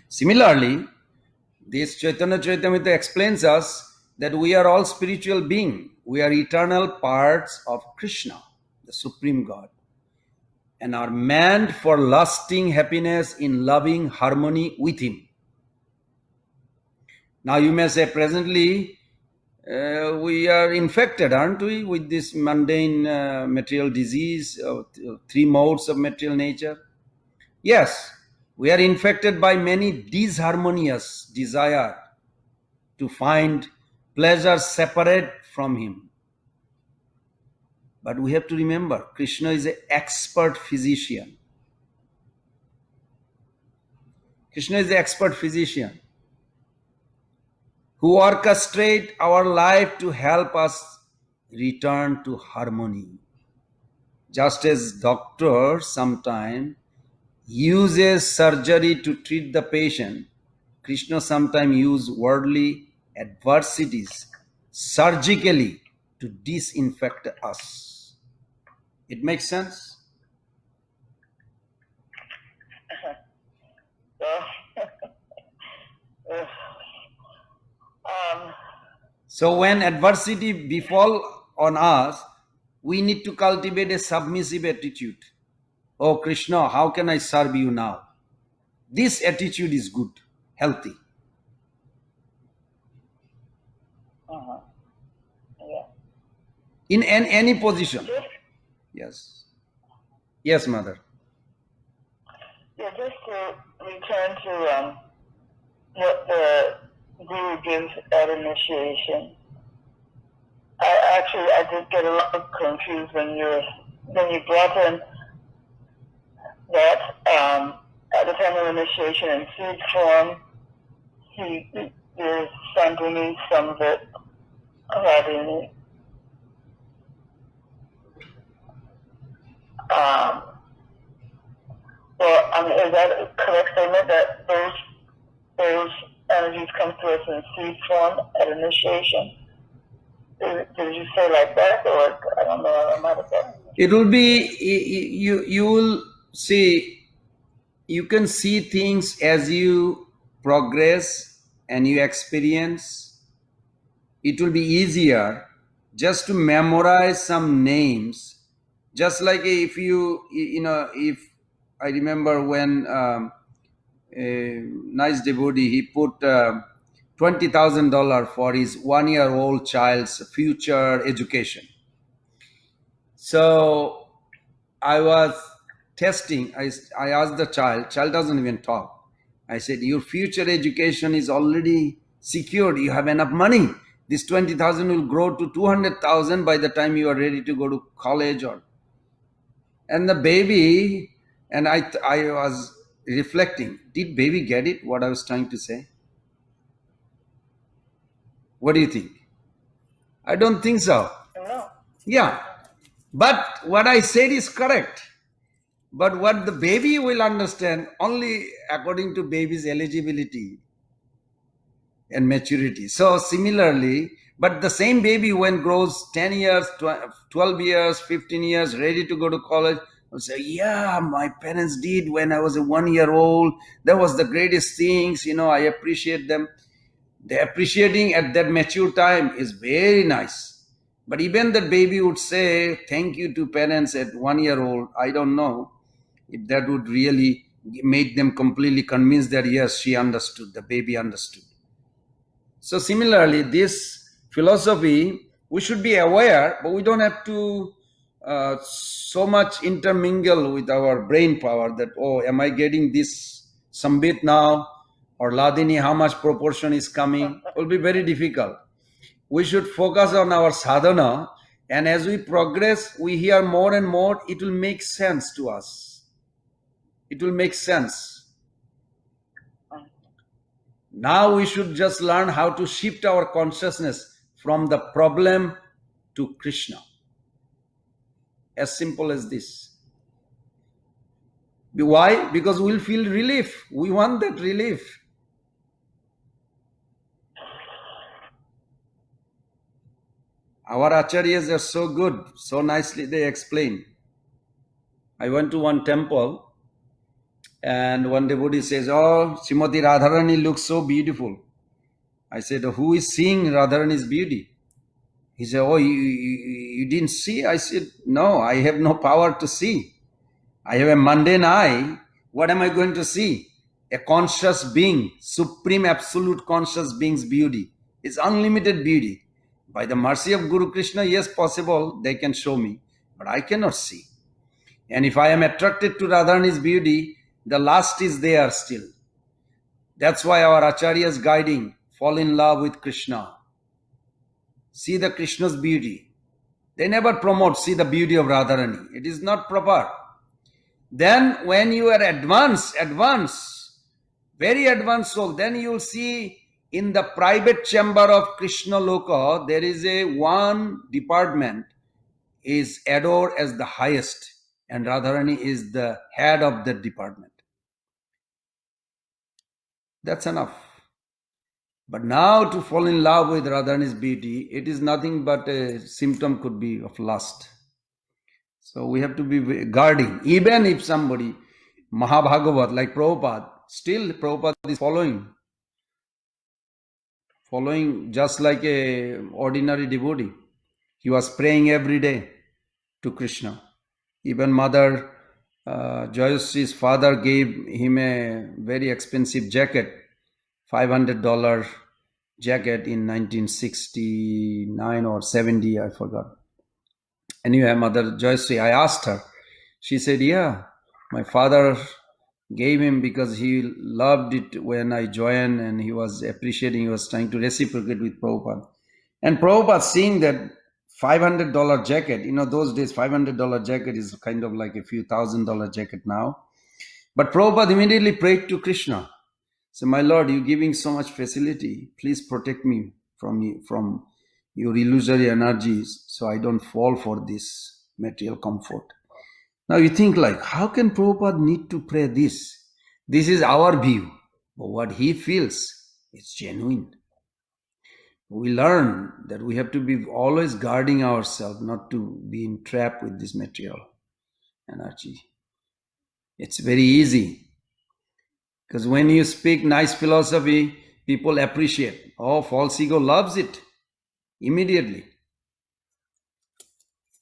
Similarly, this Chaitanya Charitamrita explains us that we are all spiritual beings. We are eternal parts of Krishna, the Supreme God, and are meant for lasting happiness in loving harmony with Him. Now you may say, presently we are infected, aren't we, with this mundane material disease, three modes of material nature? Yes, we are infected by many disharmonious desire to find pleasure separate from Him. But we have to remember, Krishna is an expert physician. Krishna is the expert physician who orchestrates our life to help us return to harmony. Just as doctor sometimes uses surgery to treat the patient, Krishna sometimes uses worldly adversities surgically to disinfect us. It makes sense? So when adversity befall on us, we need to cultivate a submissive attitude. Oh Krishna, how can I serve you now? This attitude is good, healthy. Yeah. In any position. Yes. Yes, mother. Yeah, just to return to what the Guru gives at initiation. I did get a little confused when you brought in that at the time of initiation in seed form, you're sending me some of it already. Well, I mean, is that a correct statement that those energies come to us in seed form at initiation? Did you say like that, or I don't know? I might have said. It will be, you will see, you can see things as you progress and you experience. It will be easier just to memorize some names. Just like if if I remember when a nice devotee, he put $20,000 for his 1-year-old child's future education. So I was testing. I asked the child doesn't even talk. I said, your future education is already secured. You have enough money. This 20,000 will grow to 200,000 by the time you are ready to go to college. And the baby, and I was reflecting, did baby get it, what I was trying to say? What do you think? I don't think so. No. Yeah. But what I said is correct. But what the baby will understand only according to baby's eligibility. and maturity. So similarly, but the same baby when grows 10 years, 12 years, 15 years, ready to go to college, will say, yeah, my parents did when I was a 1 year old. That was the greatest things, I appreciate them. The appreciating at that mature time is very nice. But even that baby would say thank you to parents at 1 year old. I don't know if that would really make them completely convinced that yes, she understood, the baby understood. So similarly, this philosophy, we should be aware, but we don't have to so much intermingle with our brain power that, oh, am I getting this Sambit now? Or Ladini, how much proportion is coming? It will be very difficult. We should focus on our sadhana, and as we progress, we hear more and more, it will make sense to us. It will make sense. Now we should just learn how to shift our consciousness from the problem to Krishna. As simple as this. Why? Because we'll feel relief. We want that relief. Our acharyas are so good, so nicely they explain. I went to one temple and one devotee says, oh, Srimati Radharani looks so beautiful. I said, who is seeing Radharani's beauty? He said, oh, you didn't see? I said, no, I have no power to see. I have a mundane eye. What am I going to see? A conscious being, supreme absolute conscious being's beauty. It's unlimited beauty. By the mercy of Guru Krishna, yes, possible, they can show me, but I cannot see. And if I am attracted to Radharani's beauty, the last is there still. That's why our Acharya's guiding, fall in love with Krishna. See the Krishna's beauty. They never promote, see the beauty of Radharani. It is not proper. Then when you are advanced, very advanced soul, then you will see in the private chamber of Krishna Loka, there is a one department is adored as the highest, and Radharani is the head of that department. That's enough. But now to fall in love with Radharani's beauty, it is nothing but a symptom could be of lust. So we have to be guarding. Even if somebody, Mahabhagavat, like Prabhupada, still Prabhupada is following just like a ordinary devotee. He was praying every day to Krishna. Even Mother Jayasri's father gave him a very expensive jacket, $500 jacket in 1969 or 70, I forgot. Anyway, Mother Jayasri, I asked her. She said, yeah, my father gave him because he loved it when I joined and he was appreciating, he was trying to reciprocate with Prabhupada. And Prabhupada seeing that $500 jacket, those days $500 jacket is kind of like a few $1,000 jacket now. But Prabhupada immediately prayed to Krishna. So, my Lord, you're giving so much facility. Please protect me from your illusory energies so I don't fall for this material comfort. Now you think like, how can Prabhupada need to pray this? This is our view. But what he feels is genuine. We learn that we have to be always guarding ourselves not to be entrapped with this material energy. It's very easy. Because when you speak nice philosophy, people appreciate. Oh, false ego loves it immediately.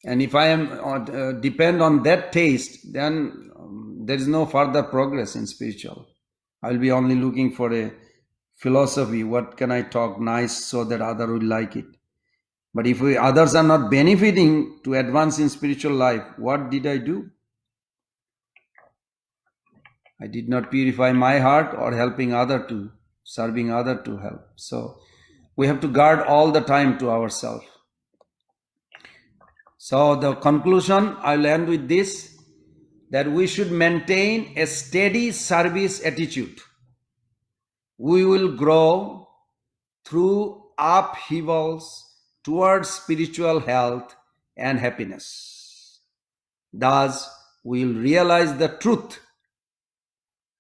And if I am depend on that taste, then there is no further progress in spiritual. I will be only looking for a philosophy. What can I talk nice so that other will like it? But if others are not benefiting to advance in spiritual life, what did I do? I did not purify my heart or helping serving other to help. So we have to guard all the time to ourselves. So the conclusion, I'll end with this, that we should maintain a steady service attitude. We will grow through upheavals towards spiritual health and happiness. Thus, we will realize the truth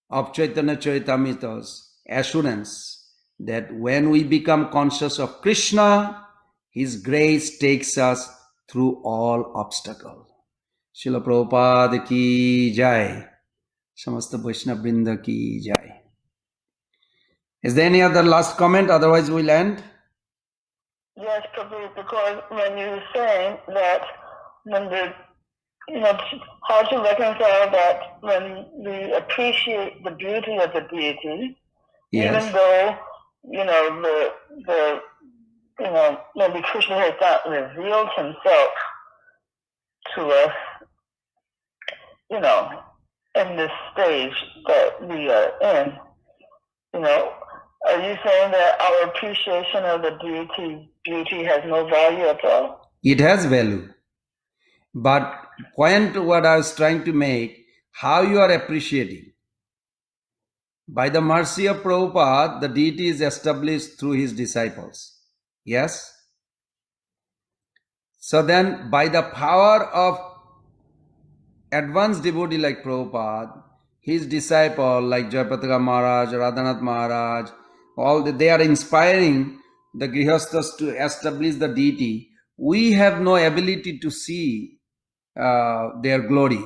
of Chaitanya Charitamrita's assurance that when we become conscious of Krishna, His grace takes us through all obstacles. Srila Prabhupada ki jai. Samasta Vaishnava Vrinda ki jai. Is there any other last comment? Otherwise we'll end. Yes, Prabhu, because when you were saying that when the how to reconcile that when we appreciate the beauty of the deity, Yes. even though maybe Krishna has not revealed himself to us, in this stage that we are in, are you saying that our appreciation of the deity beauty has no value at all? It has value. But point what I was trying to make, how you are appreciating. By the mercy of Prabhupada, the deity is established through his disciples. Yes? So then, by the power of advanced devotee like Prabhupada, his disciple like Jayapataka Maharaj, Radhanath Maharaj, they are inspiring the Grihasthas to establish the deity. We have no ability to see their glory,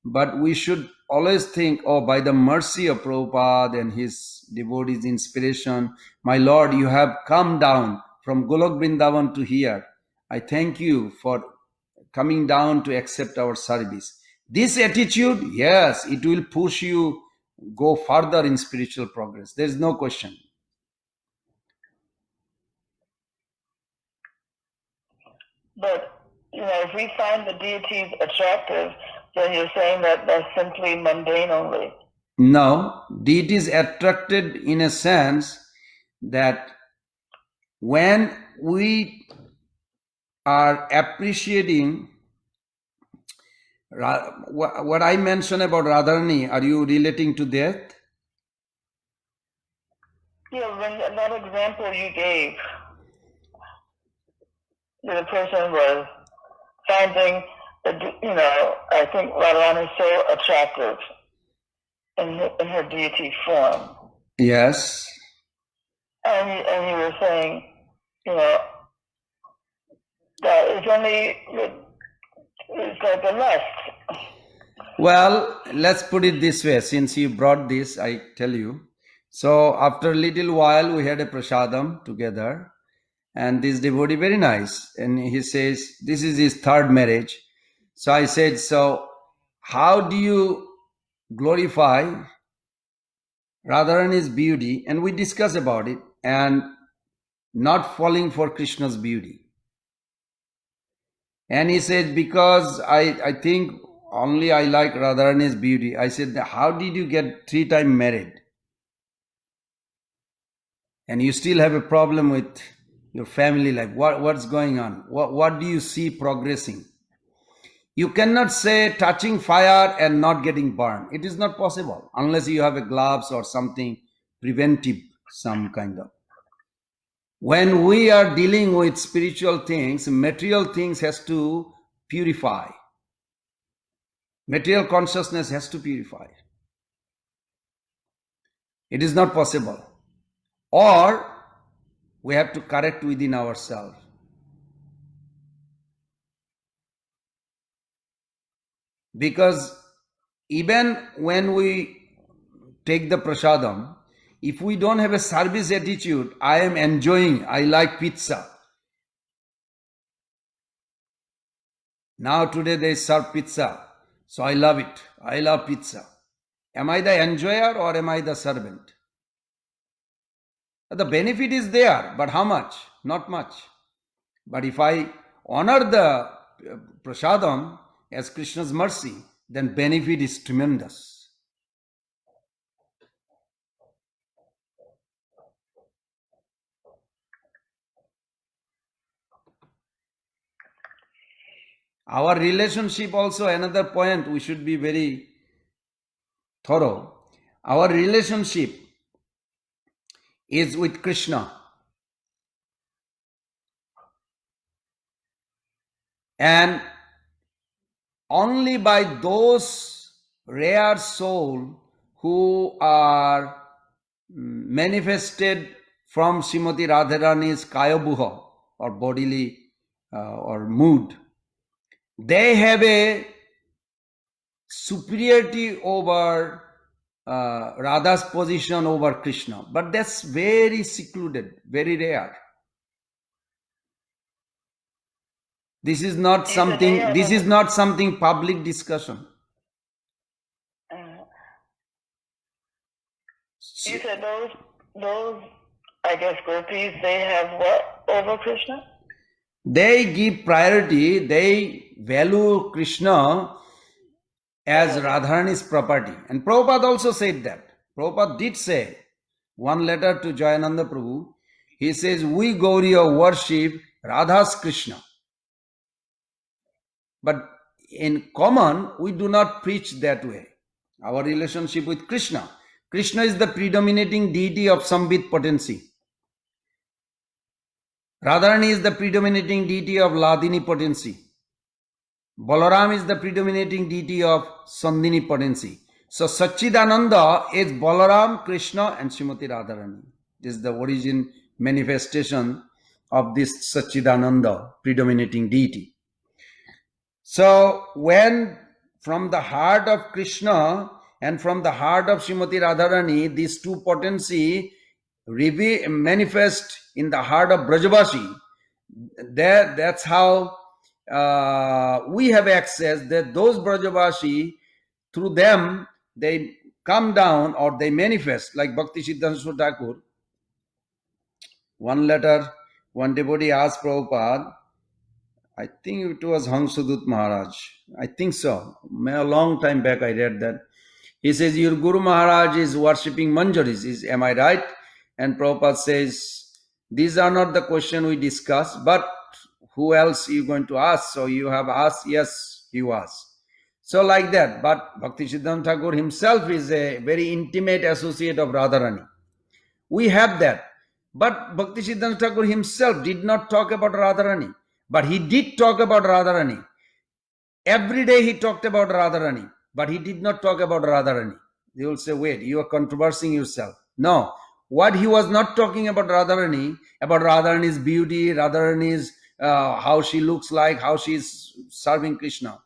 but we should always think, oh, by the mercy of Prabhupada and his devotees' inspiration, my Lord, you have come down from Golok Vrindavan to here. I thank you for coming down to accept our service. This attitude, yes, it will push you go further in spiritual progress. There is no question. But if we find the deities attractive, then you're saying that that's simply mundane only. No, deity is attracted in a sense that when we are appreciating what I mentioned about Radharani, are you relating to that? Yeah, when that example you gave, the person was finding, I think Radharani is so attractive in her deity form. Yes. And you were saying, that it's like a lust. Well, let's put it this way. Since you brought this, I tell you. So after a little while, we had a prasadam together. And this devotee, very nice. And he says, this is his third marriage. So I said, so how do you glorify Radharani's beauty? And we discuss about it and not falling for Krishna's beauty. And he said, because I think only I like Radharani's beauty. I said, how did you get 3 times married? And you still have a problem with your family life. What's going on? What do you see progressing? You cannot say touching fire and not getting burned. It is not possible unless you have a gloves or something preventive, some kind of. When we are dealing with spiritual things, material things has to purify. Material consciousness has to purify. It is not possible. Or we have to correct within ourselves. Because even when we take the prasadam, if we don't have a service attitude, I am enjoying, I like pizza. Now today they serve pizza, so I love it. I love pizza. Am I the enjoyer or am I the servant? The benefit is there, but how much? Not much. But if I honor the prasadam as Krishna's mercy, then benefit is tremendous. Our relationship also, another point, we should be very thorough. Our relationship is with Krishna. And only by those rare souls who are manifested from Srimati Radharani's Kayabuha, or bodily or mood, they have a superiority over Radha's position over Krishna. But that's very secluded, very rare. This is not something public discussion. You said those I guess gopis, they have what over Krishna? They give priority, they value Krishna as Radharani's property. And Prabhupada also said that. Prabhupada did say one letter to Jayananda Prabhu. He says, we Gauriya worship Radha's Krishna. But in common, we do not preach that way. Our relationship with Krishna. Krishna is the predominating deity of Sambit potency. Radharani is the predominating deity of Ladini potency. Balaram is the predominating deity of Sandini potency. So Satchidananda is Balaram, Krishna and Srimati Radharani. This is the origin manifestation of this Satchidananda predominating deity. So when from the heart of Krishna and from the heart of Srimati Radharani, these two potency manifest in the heart of Brajavasi, that's how we have access, that those Brajavasi, through them, they come down or they manifest, like Bhakti Siddhanta Thakur. One letter, one devotee asked Prabhupada, I think it was Hansudut Maharaj, I think so, a long time back I read that. He says, your Guru Maharaj is worshipping Manjaris, am I right? And Prabhupada says, these are not the question we discuss, but who else are you going to ask? So you have asked, yes, he was. So like that, but Bhakti Siddhanta Thakur himself is a very intimate associate of Radharani. We have that. But Bhakti Siddhanta Thakur himself did not talk about Radharani, but he did talk about Radharani. Every day he talked about Radharani, but he did not talk about Radharani. They will say, wait, you are controversing yourself. No, what he was not talking about Radharani's beauty, Radharani's how she looks like, how she is serving Krishna.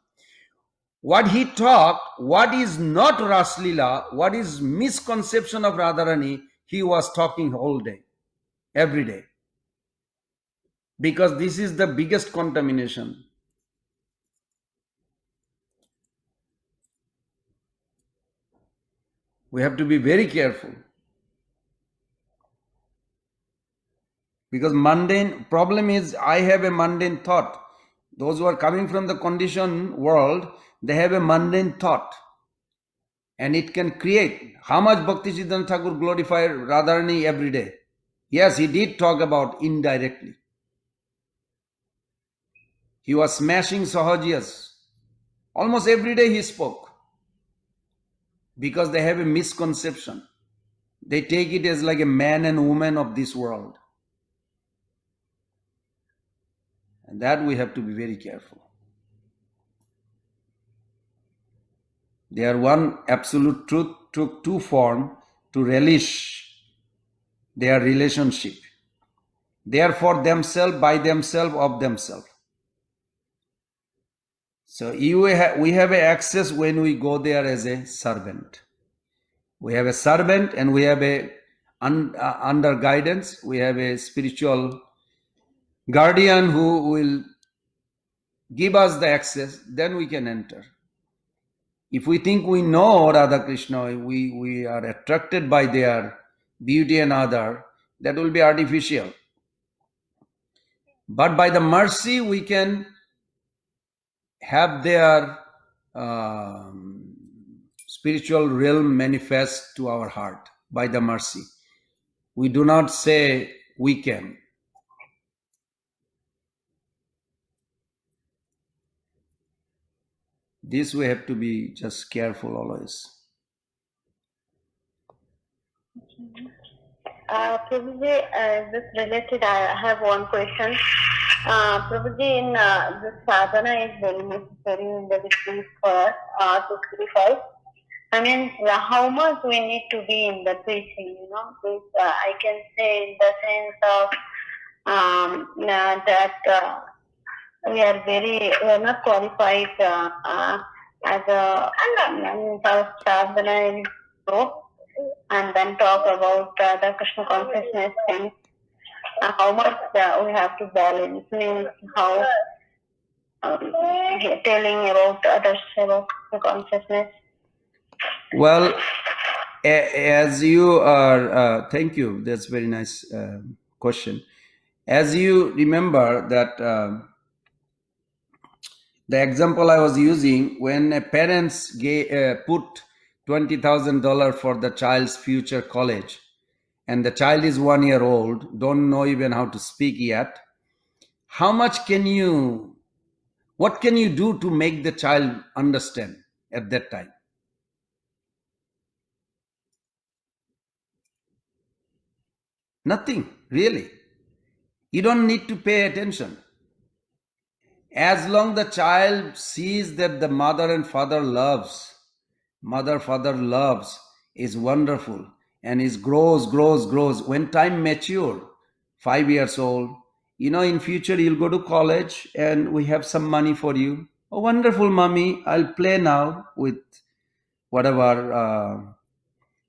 What he talked, what is not Raslila, what is misconception of Radharani, he was talking whole day, every day. Because this is the biggest contamination. We have to be very careful. Because mundane, problem is I have a mundane thought. Those who are coming from the conditioned world, they have a mundane thought. And it can create. How much Bhakti Siddhanta Thakur glorified Radharani every day? Yes, he did talk about indirectly. He was smashing Sahajiyas. Almost every day he spoke. Because they have a misconception. They take it as like a man and woman of this world. And that we have to be very careful. There one absolute truth took two forms to relish their relationship. They are for themselves, by themselves, of themselves. So we have access when we go there as a servant. We have a servant and we have a under guidance. We have a spiritual guardian who will give us the access, then we can enter. If we think we know Radha Krishna, we are attracted by their beauty and other, that will be artificial. But by the mercy, we can have their spiritual realm manifest to our heart by the mercy. We do not say we can. This we have to be just careful always. Prabhuji, this related, I have one question. Prabhuji, in the sadhana is very necessary in the retreat for us to purify. I mean, how much we need to be in the preaching, you know. This, I can say in the sense of that we are not qualified as a first sadhana group, and then talk about the Krishna consciousness thing. How much we have to balance means how telling about others about the consciousness. Well, as you are, thank you. That's very nice question. As you remember that the example I was using, when parents put $20,000 for the child's future college, and the child is 1 year old, don't know even how to speak yet, how much what can you do to make the child understand at that time? Nothing, really. You don't need to pay attention. As long the child sees that the mother and father loves, father loves, is wonderful, and is grows. When time mature, 5 years old, in future you'll go to college and we have some money for you. Oh, wonderful, mommy, I'll play now with whatever,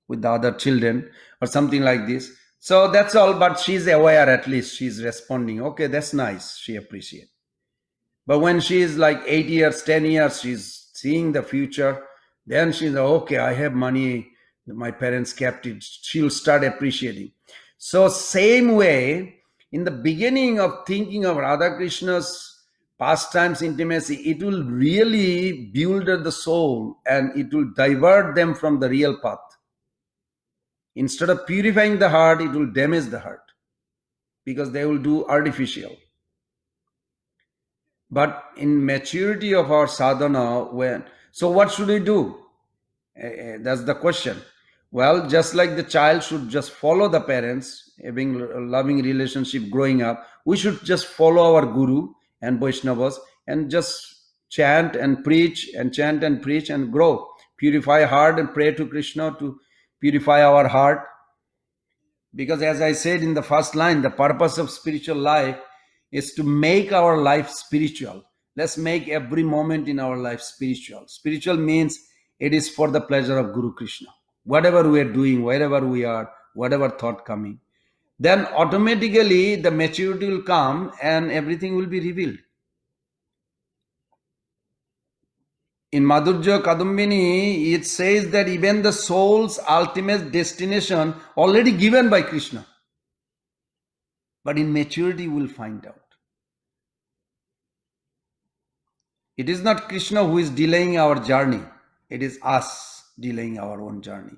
with the other children or something like this. So that's all, but she's aware, at least she's responding. Okay, that's nice, she appreciates. But when she is like 8 years, 10 years, she's seeing the future, then she's like, okay, I have money, my parents kept it. She'll start appreciating. So same way, in the beginning of thinking of Radha Krishna's pastimes, intimacy, it will really build the soul and it will divert them from the real path. Instead of purifying the heart, it will damage the heart because they will do artificial. But in maturity of our sadhana, so what should we do? That's the question. Well, just like the child should just follow the parents, having a loving relationship growing up, we should just follow our guru and Vaishnavas and just chant and preach and grow. Purify heart and pray to Krishna to purify our heart. Because as I said in the first line, the purpose of spiritual life is to make our life spiritual. Let's make every moment in our life spiritual. Spiritual means it is for the pleasure of Guru Krishna. Whatever we are doing, wherever we are, whatever thought coming, then automatically the maturity will come and everything will be revealed. In Madhurya Kadambini, it says that even the soul's ultimate destination already given by Krishna. But in maturity, we'll find out. It is not Krishna who is delaying our journey. It is us delaying our own journey.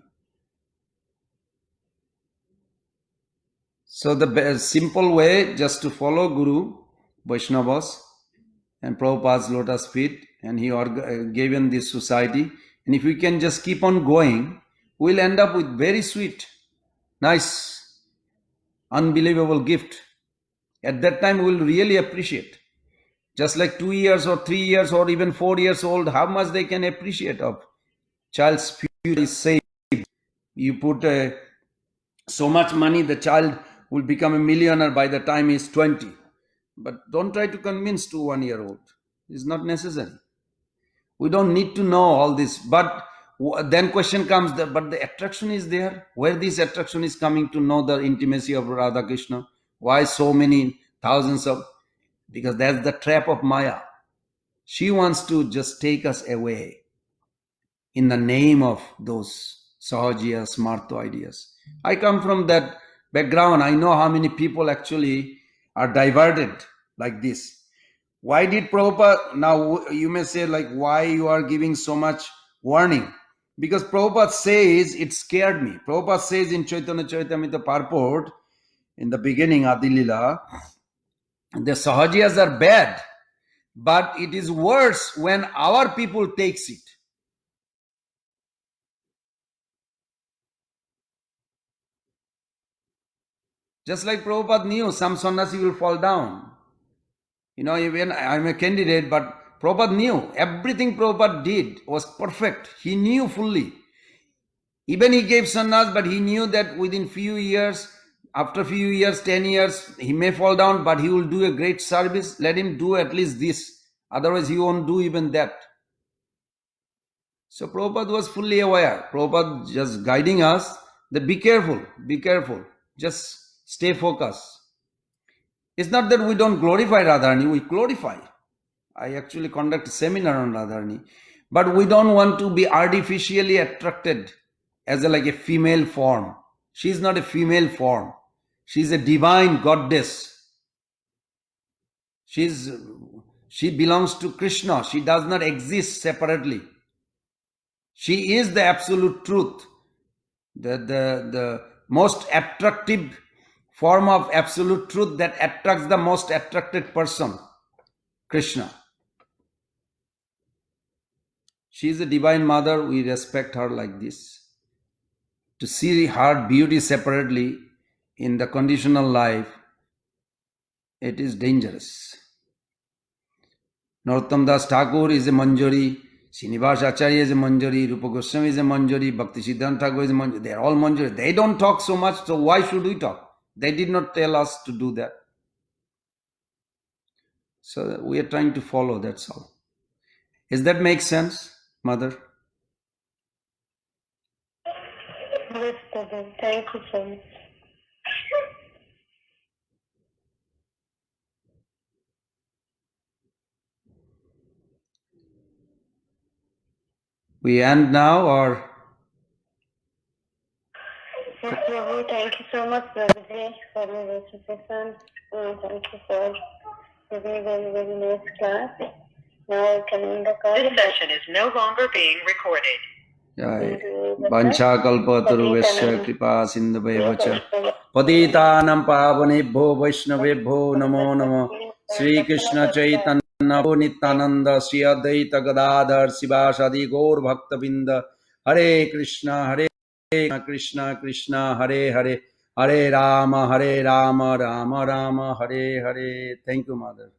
So the simple way, just to follow Guru, Vaishnavas, and Prabhupada's lotus feet, and he given this society. And if we can just keep on going, we'll end up with very sweet, nice, unbelievable gift. At that time, we'll really appreciate. Just like 2 years or 3 years or even 4 years old, how much they can appreciate of child's future is saved. You put so much money, the child will become a millionaire by the time he's 20. But don't try to convince to 1 year old. It's not necessary. We don't need to know all this. But then question comes, but the attraction is there. Where this attraction is coming to know the intimacy of Radha Krishna? Why so many thousands of? Because that's the trap of Maya. She wants to just take us away in the name of those Sahajiya, Smartha ideas. I come from that background. I know how many people actually are diverted like this. Why did Prabhupada, now you may say like, why you are giving so much warning? Because Prabhupada says, it scared me. Prabhupada says in Chaitanya Charitamrita purport, in the beginning, Adilila, the Sahajiyas are bad, but it is worse when our people takes it. Just like Prabhupada knew, some sannyasi will fall down. Even I'm a candidate, but Prabhupada knew everything Prabhupada did was perfect. He knew fully. Even he gave sannyas, but he knew that within few years, after few years, 10 years, he may fall down, but he will do a great service. Let him do at least this. Otherwise, he won't do even that. So Prabhupada was fully aware. Prabhupada just guiding us that be careful, just stay focused. It's not that we don't glorify Radharani, we glorify. I actually conduct a seminar on Radharani. But we don't want to be artificially attracted as like a female form. She's not a female form. She's a divine goddess. She belongs to Krishna. She does not exist separately. She is the absolute truth. The most attractive form of absolute truth that attracts the most attracted person, Krishna. She is a divine mother. We respect her like this. To see her beauty separately in the conditional life, it is dangerous. Narottam Das Thakur is a Manjari, Srinivas Acharya is a Manjari, Rupa Goswami is a Manjari, Bhakti Siddhanta Thakur is a Manjari. They are all Manjari. They don't talk so much, so why should we talk? They did not tell us to do that. So we are trying to follow, that's all. Does that make sense, Mother? Yes, Prabhu. Thank you so much. We end now, or? Yes, Prabhu. Thank you so much, Prabhuji, for the recitation. Thank you for giving a very, very nice class. Now, can we end the call? This session is no longer being recorded. Jai. Vancha kalpataruvesya kripa sindhaveva cha patitanam pavanebhyo vaishnavebhyo namo namo Sri Krishna Chaitanya Nityananda Sri Advaita Gadadhar Sivasadi Gaur Bhaktavinda Hare Krishna Krishna Krishna Hare Hare Hare Rama Rama Rama Hare Hare. Thank you, Mother.